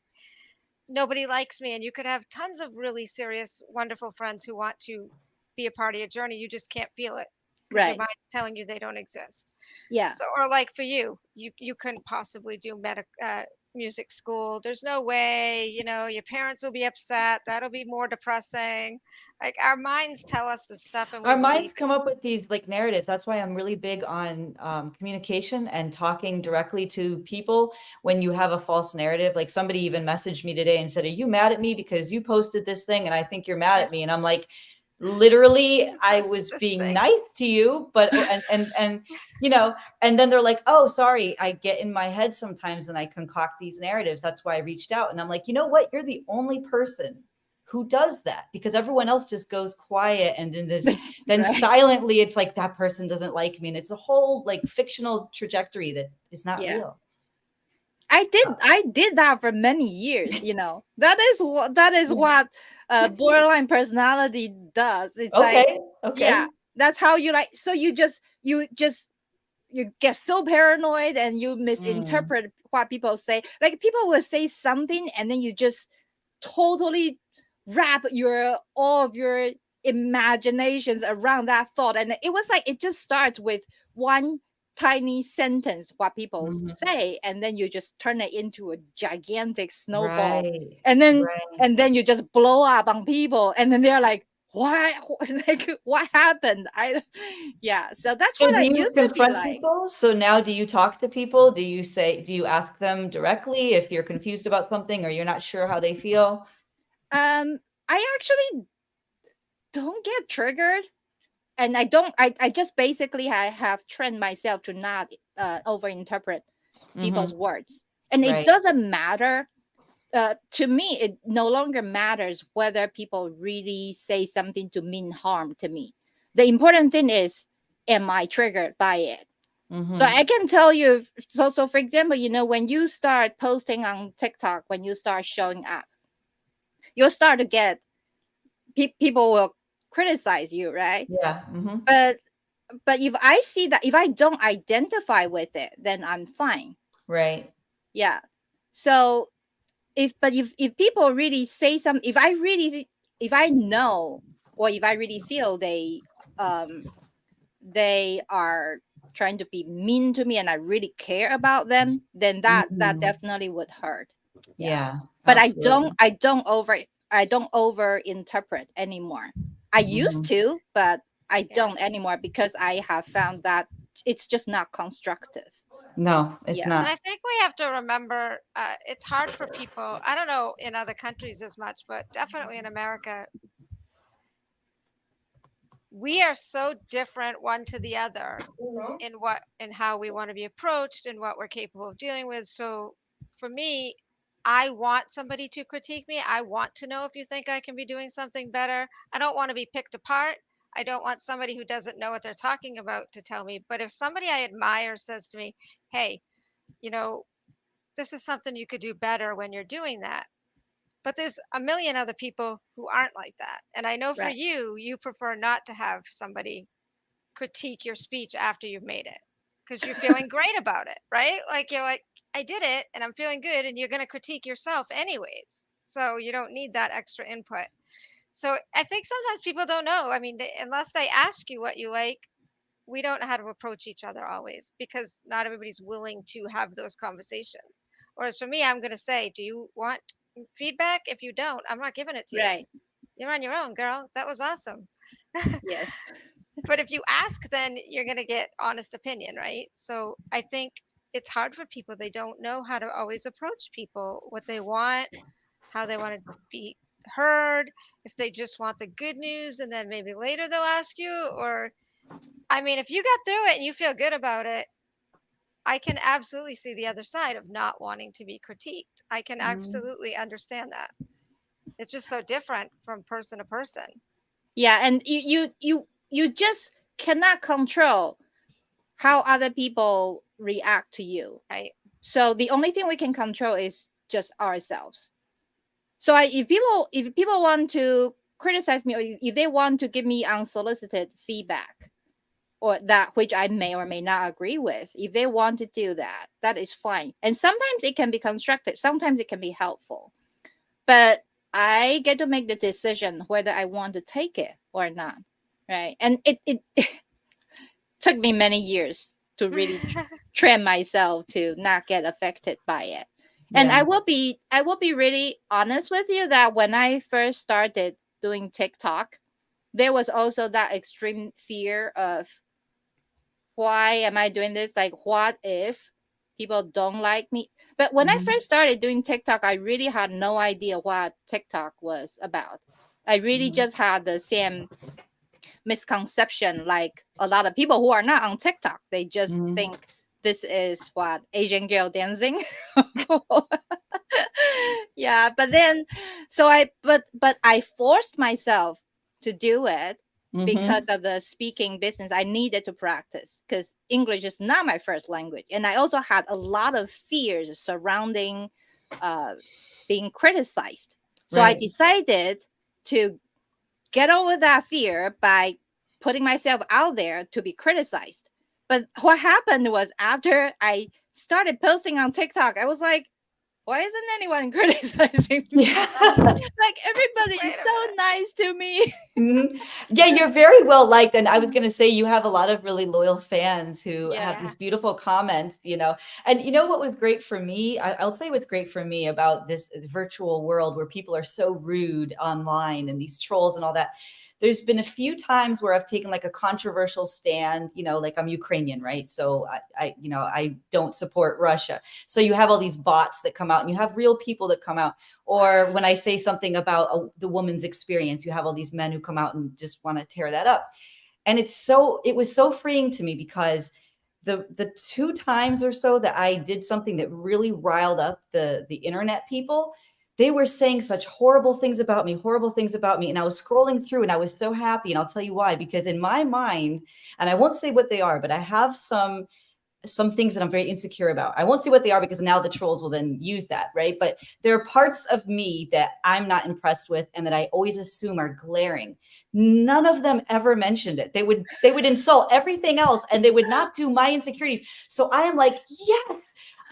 nobody likes me, and you could have tons of really serious wonderful friends who want to be a part of your journey. You just can't feel it because your Right. mind's telling you they don't exist. Yeah. So, or like for you, you couldn't possibly do music school. There's no way, your parents will be upset. That'll be more depressing. Like our minds tell us this stuff and we Our believe minds it. come up with these like narratives. That's why I'm really big on communication and talking directly to people when you have a false narrative. Like somebody even messaged me today and said, "Are you mad at me because you posted this thing and I think you're mad Yeah, at me?" And I'm like, literally, you I posted was this being thing. nice to you, but and and then they're like, "Oh, sorry." I get in my head sometimes and I concoct these narratives. That's why I reached out. And I'm like, you know what? You're the only person who does that, because everyone else just goes quiet and then Right. silently it's like that person doesn't like me, and it's a whole like fictional trajectory that is not Yeah. real. I did that for many years, that is what borderline personality does. It's like, Okay. yeah, that's how you like, so you get so paranoid and you Mm. misinterpret what people say. Like people will say something and then you just totally wrap all of your imaginations around that thought. And it was like it just starts with one tiny sentence, what people say, and then you just turn it into a gigantic snowball. Right. And then Right. you just blow up on people, and then they're like, what like what happened? Yeah, so that's So what do I you used to be confront like. people? So now do you talk to people? Do you ask them directly if you're confused about something or you're not sure how they feel? I actually don't get triggered, and I just basically have trained myself to not overinterpret people's Mhm. words. And it Right. doesn't matter, to me it no longer matters whether people really say something to mean harm to me. The important thing is, am I triggered by it? So Mhm. I can tell you, so for example, when you start posting on TikTok, when you start showing up, you'll start to get people will criticize you, right? Yeah. Mhm. But if I see that, if I don't identify with it, then I'm fine. Right. Yeah. So if people really say something, if I know, or if I really feel they are trying to be mean to me and I really care about them, then that Mhm. definitely would hurt. Yeah. Yeah, But absolutely. I don't over interpret anymore. I used Mhm. to, but I Yeah. don't anymore, because I have found that it's just not constructive. No, it's Yeah. And I not. think we have to remember, it's hard for people. I don't know in other countries as much, but definitely in America, we are so different one to the other in what and how we want to be approached and what we're capable of dealing with. So for me, I want somebody to critique me. I want to know if you think I can be doing something better. I don't want to be picked apart. I don't want somebody who doesn't know what they're talking about to tell me. But if somebody I admire says to me, hey, you know, this is something you could do better when you're doing that. But there's a million other people who aren't like that. And I know for Right. you, you prefer not to have somebody critique your speech after you've made it because you're feeling great about it, right? Like you're like, I did it and I'm feeling good, and you're going to critique yourself anyways. So you don't need that extra input. So I think sometimes people don't know. I mean, unless they ask you what you like, we don't know how to approach each other always, because not everybody's willing to have those conversations. Whereas for me, I'm going to say, do you want feedback? If you don't, I'm not giving it to you. Right. You're on your own, girl. That was awesome. Yes. But if you ask, then you're going to get honest opinion, right? So I think it's hard for people. They don't know how to always approach people, what they want, how they want to be heard, if they just want the good news and then maybe later they'll ask you. Or I mean, if you got through it and you feel good about it, I can absolutely see the other side of not wanting to be critiqued. I can Mhm. absolutely understand that. It's just so different from person to person, Yeah, and you just cannot control how other people react to you. right? So the only thing we can control is just ourselves. So if people want to criticize me, or if they want to give me unsolicited feedback, or that which I may or may not agree with, if they want to do that, that is fine. And sometimes it can be constructive, sometimes it can be helpful. But I get to make the decision whether I want to take it or not. Right. And it took me many years to really train myself to not get affected by it. And Yeah. I will be really honest with you that when I first started doing TikTok, there was also that extreme fear of, why am I doing this? Like, what if people don't like me? But when I Mhm. first started doing TikTok, I really had no idea what TikTok was about. I really Mhm. just had the same misconception like a lot of people who are not on TikTok. They just Mhm. think this is what Asian girl dancing. Yeah, but then but I forced myself to do it because Mhm. of the speaking business. I needed to practice because English is not my first language, and I also had a lot of fears surrounding uh, being criticized. So I Right. decided to get over that fear by putting myself out there to be criticized. But what happened was, after I started posting on TikTok, I was like, why isn't anyone criticizing me? Yeah. Like everybody Wait is a so minute. nice to me. Mhm. Yeah, you're very well liked, and I was gonna say you have a lot of really loyal fans who have Yeah. these beautiful comments, and you know what was great for me? I'll tell you what's great for me about this virtual world where people are so rude online and these trolls and all that. There's been a few times where I've taken like a controversial stand, like I'm Ukrainian, right? So I don't support Russia. So you have all these bots that come out, and you have real people that come out. Or when I say something about the woman's experience, you have all these men who come out and just want to tear that up. And it was so freeing to me because the two times or so that I did something that really riled up the internet people, they were saying such horrible things about me. And I was scrolling through and I was so happy. And I'll tell you why, because in my mind, and I won't say what they are, but I have some things that I'm very insecure about. I won't say what they are because now the trolls will then use that, right? But there are parts of me that I'm not impressed with and that I always assume are glaring. None of them ever mentioned it. They would insult everything else and they would not do my insecurities. So I am like, yes,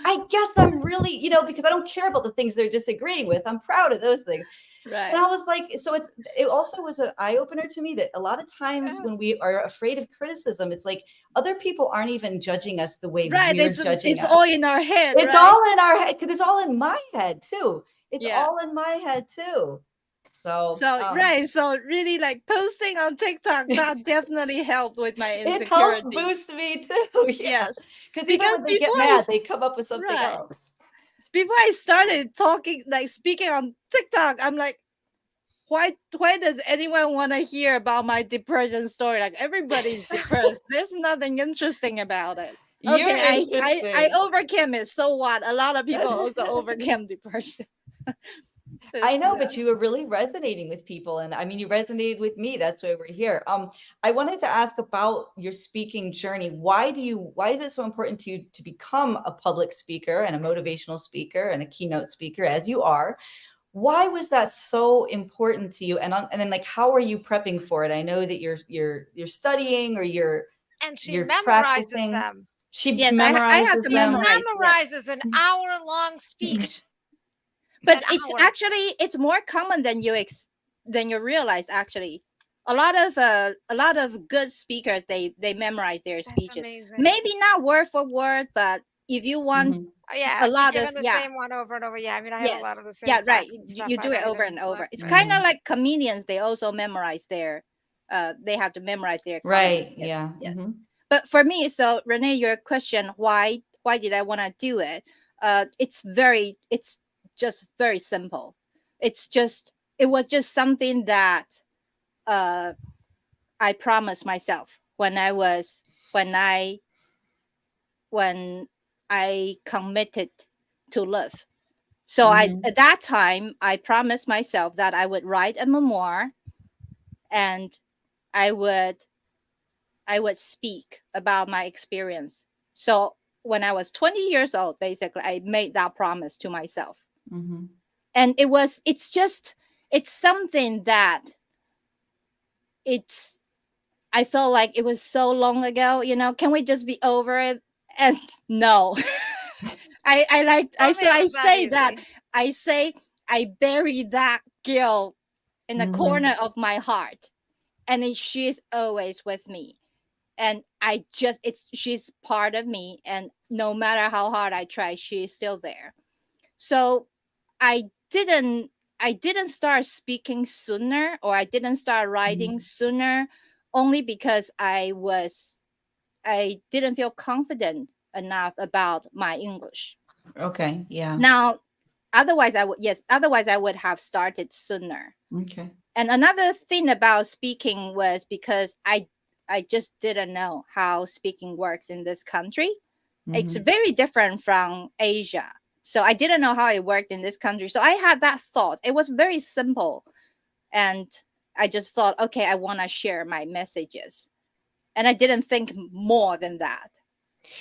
I guess I'm really, because I don't care about the things they're disagreeing with. I'm proud of those things. And Right. I was like, so it also was an eye opener to me that a lot of times when we are afraid of criticism, it's like other people aren't even judging us the way Right. we're judging It's us. all in our head, It's right? all in our head because it's all in my head too. It's Yeah. all in my head too. So Right. So really like posting on TikTok, that definitely helped with my it helps insecurity. boost me too. Yeah. Yes. Because even Because when they get before mad, they come up with something right. else. Before I started talking, like speaking on TikTok, I'm like, why does anyone want to hear about my depression story? Like everybody's depressed. There's nothing interesting about it. You're Okay, I interesting. overcame it. So what? A lot of people also overcame depression. I know, but you were really resonating with people. And I mean, you resonated with me. That's why we're here. I wanted to ask about your speaking journey. Why is it so important to you to become a public speaker and a motivational speaker and a keynote speaker as you are? Why was that so important to you? And then like, how are you prepping for it? I know that you're studying or And she you're memorizes practicing. them. She Yes, I have memorizes to She them. memorize. memorizes an hour-long speech. But An it's hour. actually it's more common than you realize. Actually, a lot of good speakers they memorize their That's speeches. amazing. Maybe not word for word, but if you want Mhm. Yeah, a lot given of the same one over and over. Yeah, I mean, I have a lot yes, of the same yeah, right. facts and stuff. You do it over and over. It's kind of like comedians. They also memorize their they have to memorize their Right. comedy. Yeah. Yes. Mhm. But for me, so Renee, your question, why did I want to do it? It's just very simple. It was just something that I promised myself when I committed to live. So Mhm. at that time I promised myself that I would write a memoir and I would speak about my experience. So when I was 20 years old, basically, I made that promise to myself. Mhm. And it's something that I felt like it was so long ago, can we just be over it? And no. I say I bury that girl in the Mhm. corner of my heart. And she's always with me. And she's part of me, and no matter how hard I try, she's still there. So I didn't start speaking sooner, or I didn't start writing sooner, only because I didn't feel confident enough about my English. Okay. Yeah. Now, otherwise I would have started sooner. Okay. And another thing about speaking was because I just didn't know how speaking works in this country. It's very different from Asia. So I didn't know how it worked in this country. So I had that thought. It was very simple. And I just thought, okay, I want to share my messages. And I didn't think more than that.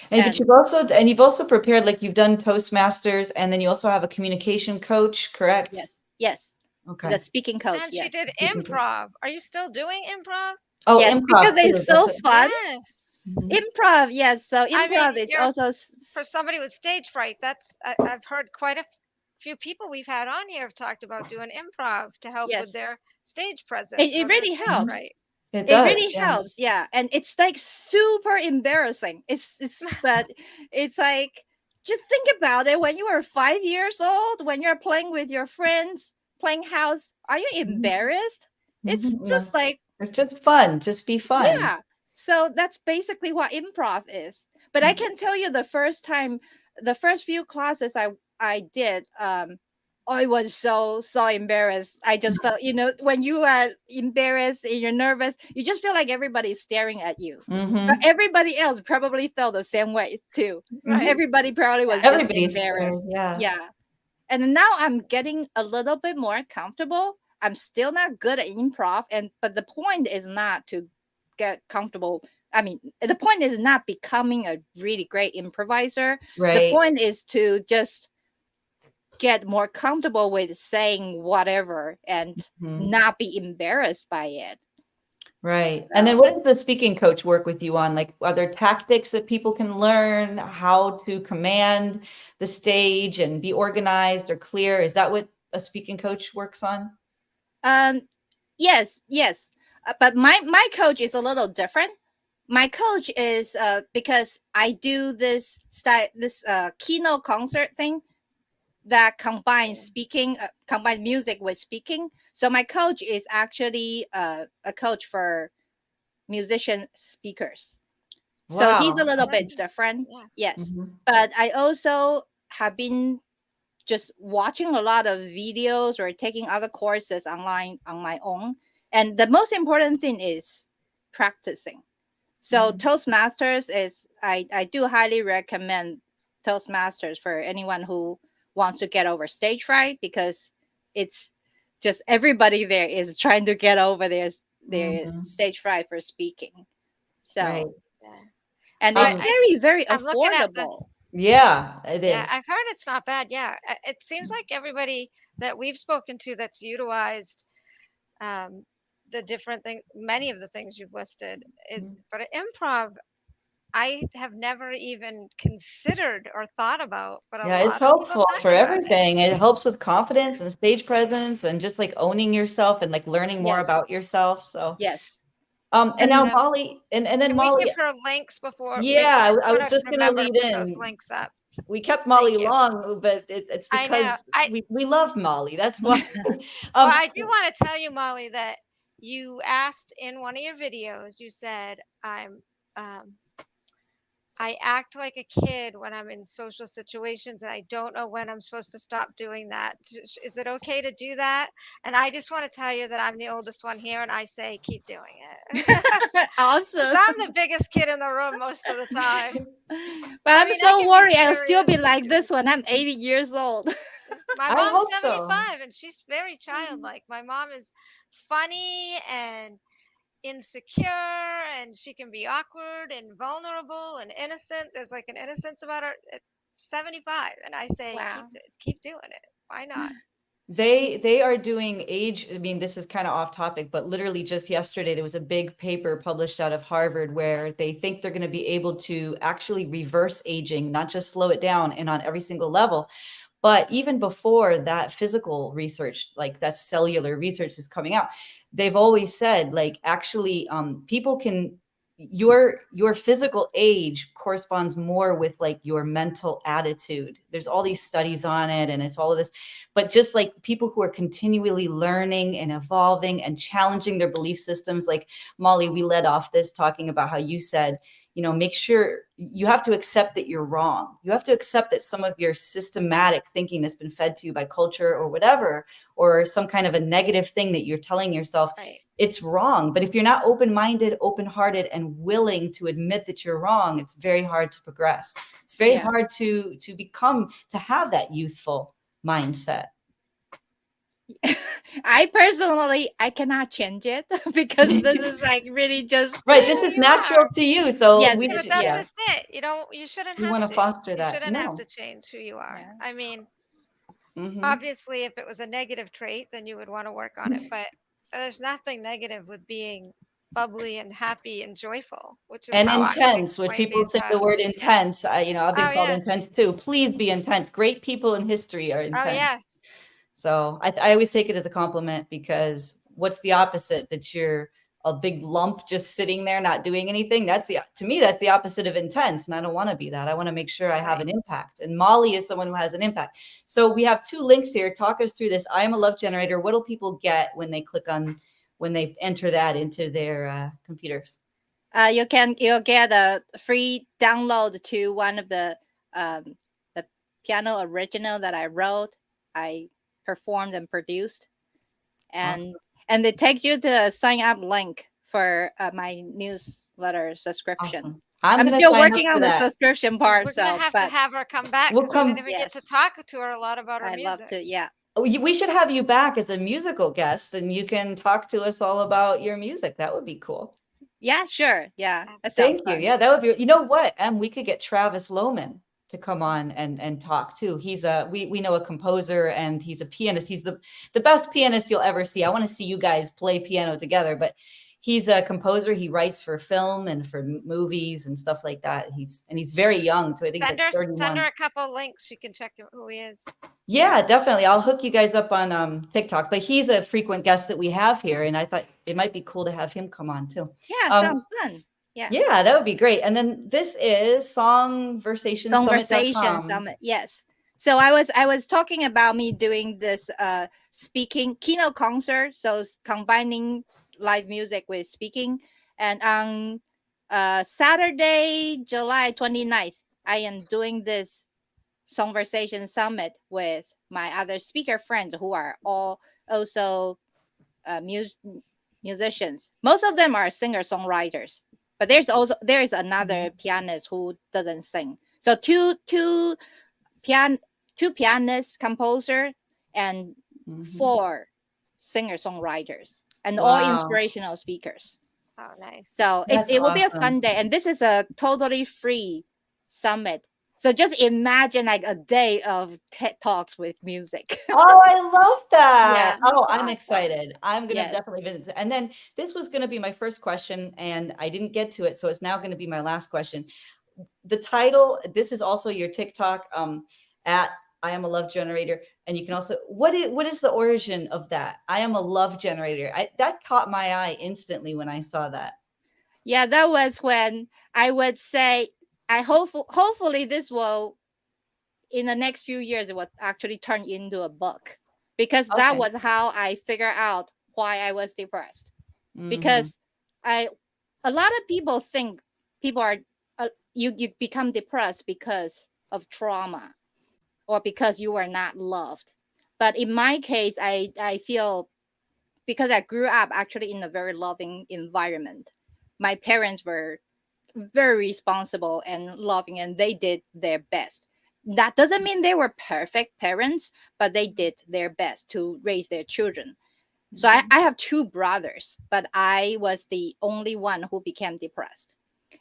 But you've also prepared, like you've done Toastmasters, and then you also have a communication coach, correct? Yes. Okay. The speaking coach. And yes. she did improv. Are you still doing improv? Oh, yes, improv because too. it's so fun. Yes. Improv, yes. So I improv mean, is also for somebody with stage fright, I've heard quite a few people we've had on here have talked about doing improv to help with Yes. their stage presence. It or their really stage helps. Right. It It does. really Yeah. helps, yeah. And it's like super embarrassing. But it's like, just think about it. When you were 5 years old, when you're playing with your friends, playing house, are you embarrassed? It's Mhm. just like, It's just fun. Just be fun. yeah. So that's basically what improv is. But I can tell you, the first few classes I did, I was so embarrassed. I just felt, when you are embarrassed and you're nervous, you just feel like everybody's staring at you. But Mm-hmm. everybody else probably felt the same way too. Right. Everybody probably was Yeah. just Everybody's embarrassed. scared. Yeah. Yeah. And now I'm getting a little bit more comfortable. I'm still not good at improv, but the point is not to get comfortable. I mean, the point is not becoming a really great improviser. The Right. point is to just get more comfortable with saying whatever and Mhm. not be embarrassed by it. Right. And then what does the speaking coach work with you on? Like, are there tactics that people can learn how to command the stage and be organized or clear? Is that what a speaking coach works on? Yes. But my coach is a little different. My coach is because I do this keynote concert thing that combines combines music with speaking. So my coach is actually a coach for musician speakers. So he's a Wow. little Oh, bit interesting. different. Yeah. Yes. Mhm. But I also have been just watching a lot of videos or taking other courses online on my own. And the most important thing is practicing. So Mhm. Toastmasters is, I do highly recommend Toastmasters for anyone who wants to get over stage fright, because it's just everybody there is trying to get over their Mhm. stage fright for speaking. Right. So, Yeah. and So it's Um, very I'm looking at the. affordable. yeah, it Yeah, is. I've heard it's not bad. Yeah, it seems like everybody that we've spoken to that's utilized um, the different thing, many of the things you've listed, Mhm. but improv, I have never even considered or thought about, but a Yeah, it's lot of people helpful talk for about it. everything. It helps with confidence and stage presence and just like owning yourself and like learning more Yes. about yourself. So, Yes. and And now Molly, and then can we Molly, give her links before? yeah, I Sort was of just gonna remember to lead put those in. links up. We kept Thank Molly you. long, but it's I know. because we love Molly. That's why. Well, Um, I do want to tell you, Molly, that you asked in one of your videos. You said, um, I act like a kid when I'm in social situations and I don't know when I'm supposed to stop doing that. Is it okay to do that? And I just want to tell you that I'm the oldest one here and I say keep doing it. Because Awesome. I'm the biggest kid in the room most of the time. But I I'm mean, I so can be worried I'll still be serious. like this when I'm 80 years old. My I mom's hope so. 75 and she's very childlike. My mom is funny and insecure and she can be awkward and vulnerable and innocent. There's like an innocence about her at 75, and I say Wow. keep doing it. Why not? They are doing age. I mean, this is kind of off topic, but literally just yesterday there was a big paper published out of Harvard where they think they're going to be able to actually reverse aging, not just slow it down and on every single level. But even before that physical research, like that cellular research is coming out, they've always said like actually people can your physical age corresponds more with like your mental attitude. There's all these studies on it and it's all of this, but just like people who are continually learning and evolving and challenging their belief systems, like Molly, we led off this talking about how you said, make sure you have to accept that you're wrong. You have to accept that some of your systematic thinking that's been fed to you by culture or whatever, or some kind of a negative thing that you're telling yourself, Right. it's wrong. But if you're not open-minded, open-hearted, and willing to admit that you're wrong, it's very hard to progress. It's very hard to have that youthful mindset. I cannot change it because this is like really just Right. This Who is you natural are. to you. So yes, Yeah, but that's yeah, just it. You shouldn't we have want to to. foster You that. shouldn't have No. to change who you are. yeah. I mean, Hmm. obviously, if it was a negative trait, then you would want to work on it. But there's nothing negative with being bubbly and happy and joyful, which is And how I would intense. When explain people being say the child. word intense, I've been Oh called yeah. intense too. Please be intense. Great people in history are Oh intense. yes. So I always take it as a compliment, because what's the opposite? That you're a big lump just sitting there not doing anything. To me, that's the opposite of intense. And I don't want to be that. I want to make sure I have Right. an impact. And Molly is someone who has an impact. So we have 2 links here. Talk us through this. I am a love generator. What do people get when they enter that into their computers? You'll get a free download to one of the piano original that I wrote, I performed and produced, and they take you to a sign up link for my newsletter subscription. Awesome. I'm gonna still sign up working for on the that. subscription Well, part, we're gonna so have to but have her come back We'll because we come. didn't even get to yes, talk to her a lot about her I'd love music. to. Yeah. Oh, we should have you back as a musical guest, and you can talk to us all about your music. That would be cool. Yeah, sure. Yeah, that sounds Thank you. fun. Yeah, that would be. You know what? We could get Travis Lohman to come on and talk too. He's we know a composer, and he's a pianist. He's the best pianist you'll ever see. I want to see you guys play piano together, but he's a composer. He writes for film and for movies and stuff like that. He's very young, so I think he's like Send her 31. a couple links. You can check who he is. Yeah, definitely. I'll hook you guys up on TikTok, but he's a frequent guest that we have here, and I thought it might be cool to have him come on too. Yeah, sounds fun. Yeah. Yeah, that would be great. And then this is Songversation songversationsummit.com. Summit. Yes. So I was talking about me doing this speaking keynote concert. So combining live music with speaking. And on Saturday, July 29th, I am doing this Songversation Summit with my other speaker friends who are all also musicians. Most of them are singer-songwriters. But there is another pianist who doesn't sing. So two pianists, composer, and 4 singer-songwriters, and all Wow. inspirational speakers. Oh, nice. So That's it will be a awesome. fun day, and this is a totally free summit. So just imagine like a day of TED Talks with music. Oh, I love that. Yeah, Oh, that's I'm awesome. excited. I'm going to Yes. definitely visit. And then this was going to be my first question, and I didn't get to it, so it's now going to be my last question. The title, this is also your TikTok at I am a love generator. And you can also, what is the origin of that? I am a love generator. That caught my eye instantly when I saw that. Yeah, that was when I would say, hopefully this will, in the next few years, it will actually turn into a book, because that Okay. was how I figured out why I was depressed. Mhm. Because a lot of people think people are you become depressed because of trauma or because you were not loved. But in my case, I feel, because I grew up actually in a very loving environment. My parents were very responsible and loving, and they did their best. That doesn't mean they were perfect parents, but they did their best to raise their children. So I have 2 brothers, but I was the only one who became depressed.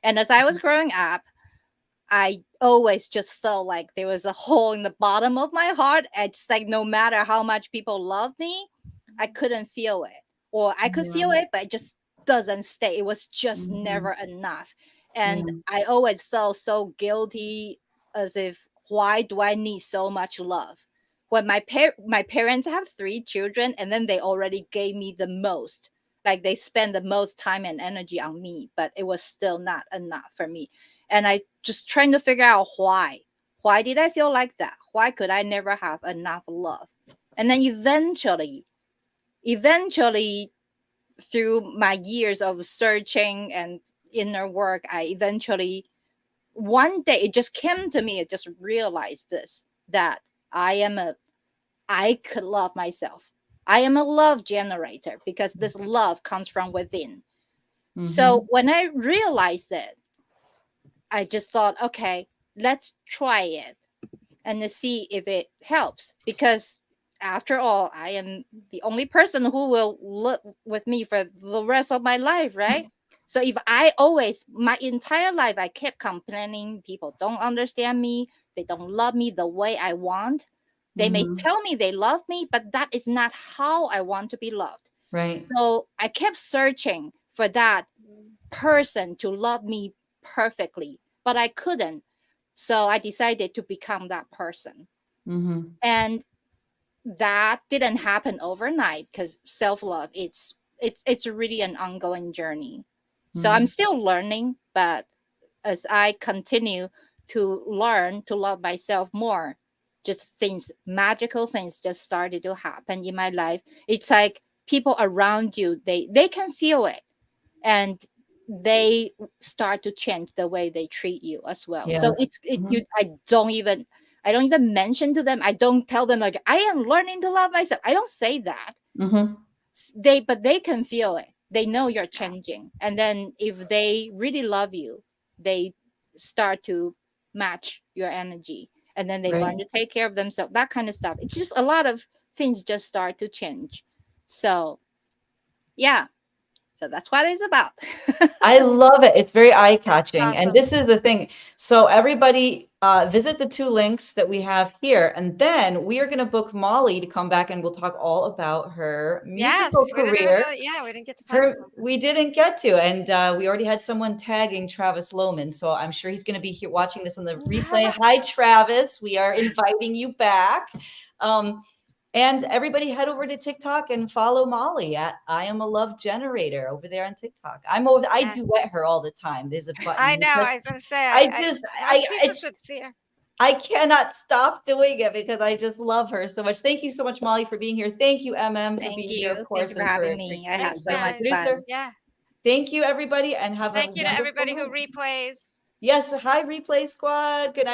And as I was growing up, I always just felt like there was a hole in the bottom of my heart. It's like no matter how much people love me, I couldn't feel it. Or I could feel it, but it just doesn't stay. It was just never enough. And I always felt so guilty, as if, why do I need so much love? When my parents have 3 children, and then they already gave me the most. Like they spend the most time and energy on me, but it was still not enough for me. And I just trying to figure out why. Why did I feel like that? Why could I never have enough love? And then eventually, through my years of searching and inner work, I eventually, one day, it just came to me. I just realized this, that I could love myself. I am a love generator, because this love comes from within. So when I realized it, I just thought, okay, let's try it and to see if it helps. Because after all, I am the only person who will live with me for the rest of my life, right? So if my entire life, I kept complaining, people don't understand me, they don't love me the way I want. They may tell me they love me, but that is not how I want to be loved. Right. So I kept searching for that Mm. person to love me perfectly, but I couldn't. So I decided to become that person. Mhm. And that didn't happen overnight, because self-love, it's really an ongoing journey. So I'm Mhm. still learning, but as I continue to learn to love myself more, just magical things just started to happen in my life. It's like people around you, they can feel it, and they start to change the way they treat you as well. So Yes. Mhm. I don't even mention to them. I don't tell them like I am learning to love myself. I don't say that. Mhm. But they can feel it. They know you're changing. And then if they really love you, they start to match your energy. And then they learn Right. to take care of themselves, that kind of stuff. It's just a lot of things just start to change. So yeah. So that's what it's about. I love it. It's very That's eye-catching. And awesome. this is the thing. So everybody visit the 2 links that we have here. And then we are going to book Molly to come back and we'll talk all about her musical Yes, we didn't even career. really, yeah, we didn't get to talk to him. We didn't get to, and we already had someone tagging Travis Lohman, so I'm sure he's going to be here watching this on the replay. Hi, Travis. We are inviting you back. And everybody head over to TikTok and follow Molly at I Am a Love Generator over there on TikTok. I Yes. duet her all the time. There's a button. I know. I was going to say, I most people it's should see her. I cannot stop doing it because I just love her so much. Thank you so much, Molly, for being here. Thank you, EmEm, for Thank being you. here, of Thank course, you for and having for me. I had Thanks, so much guys. producer. fun. Yeah. Thank you, everybody, and have a Thank you to wonderful everybody who night. replays. Yes, hi, Replay Squad. Good night.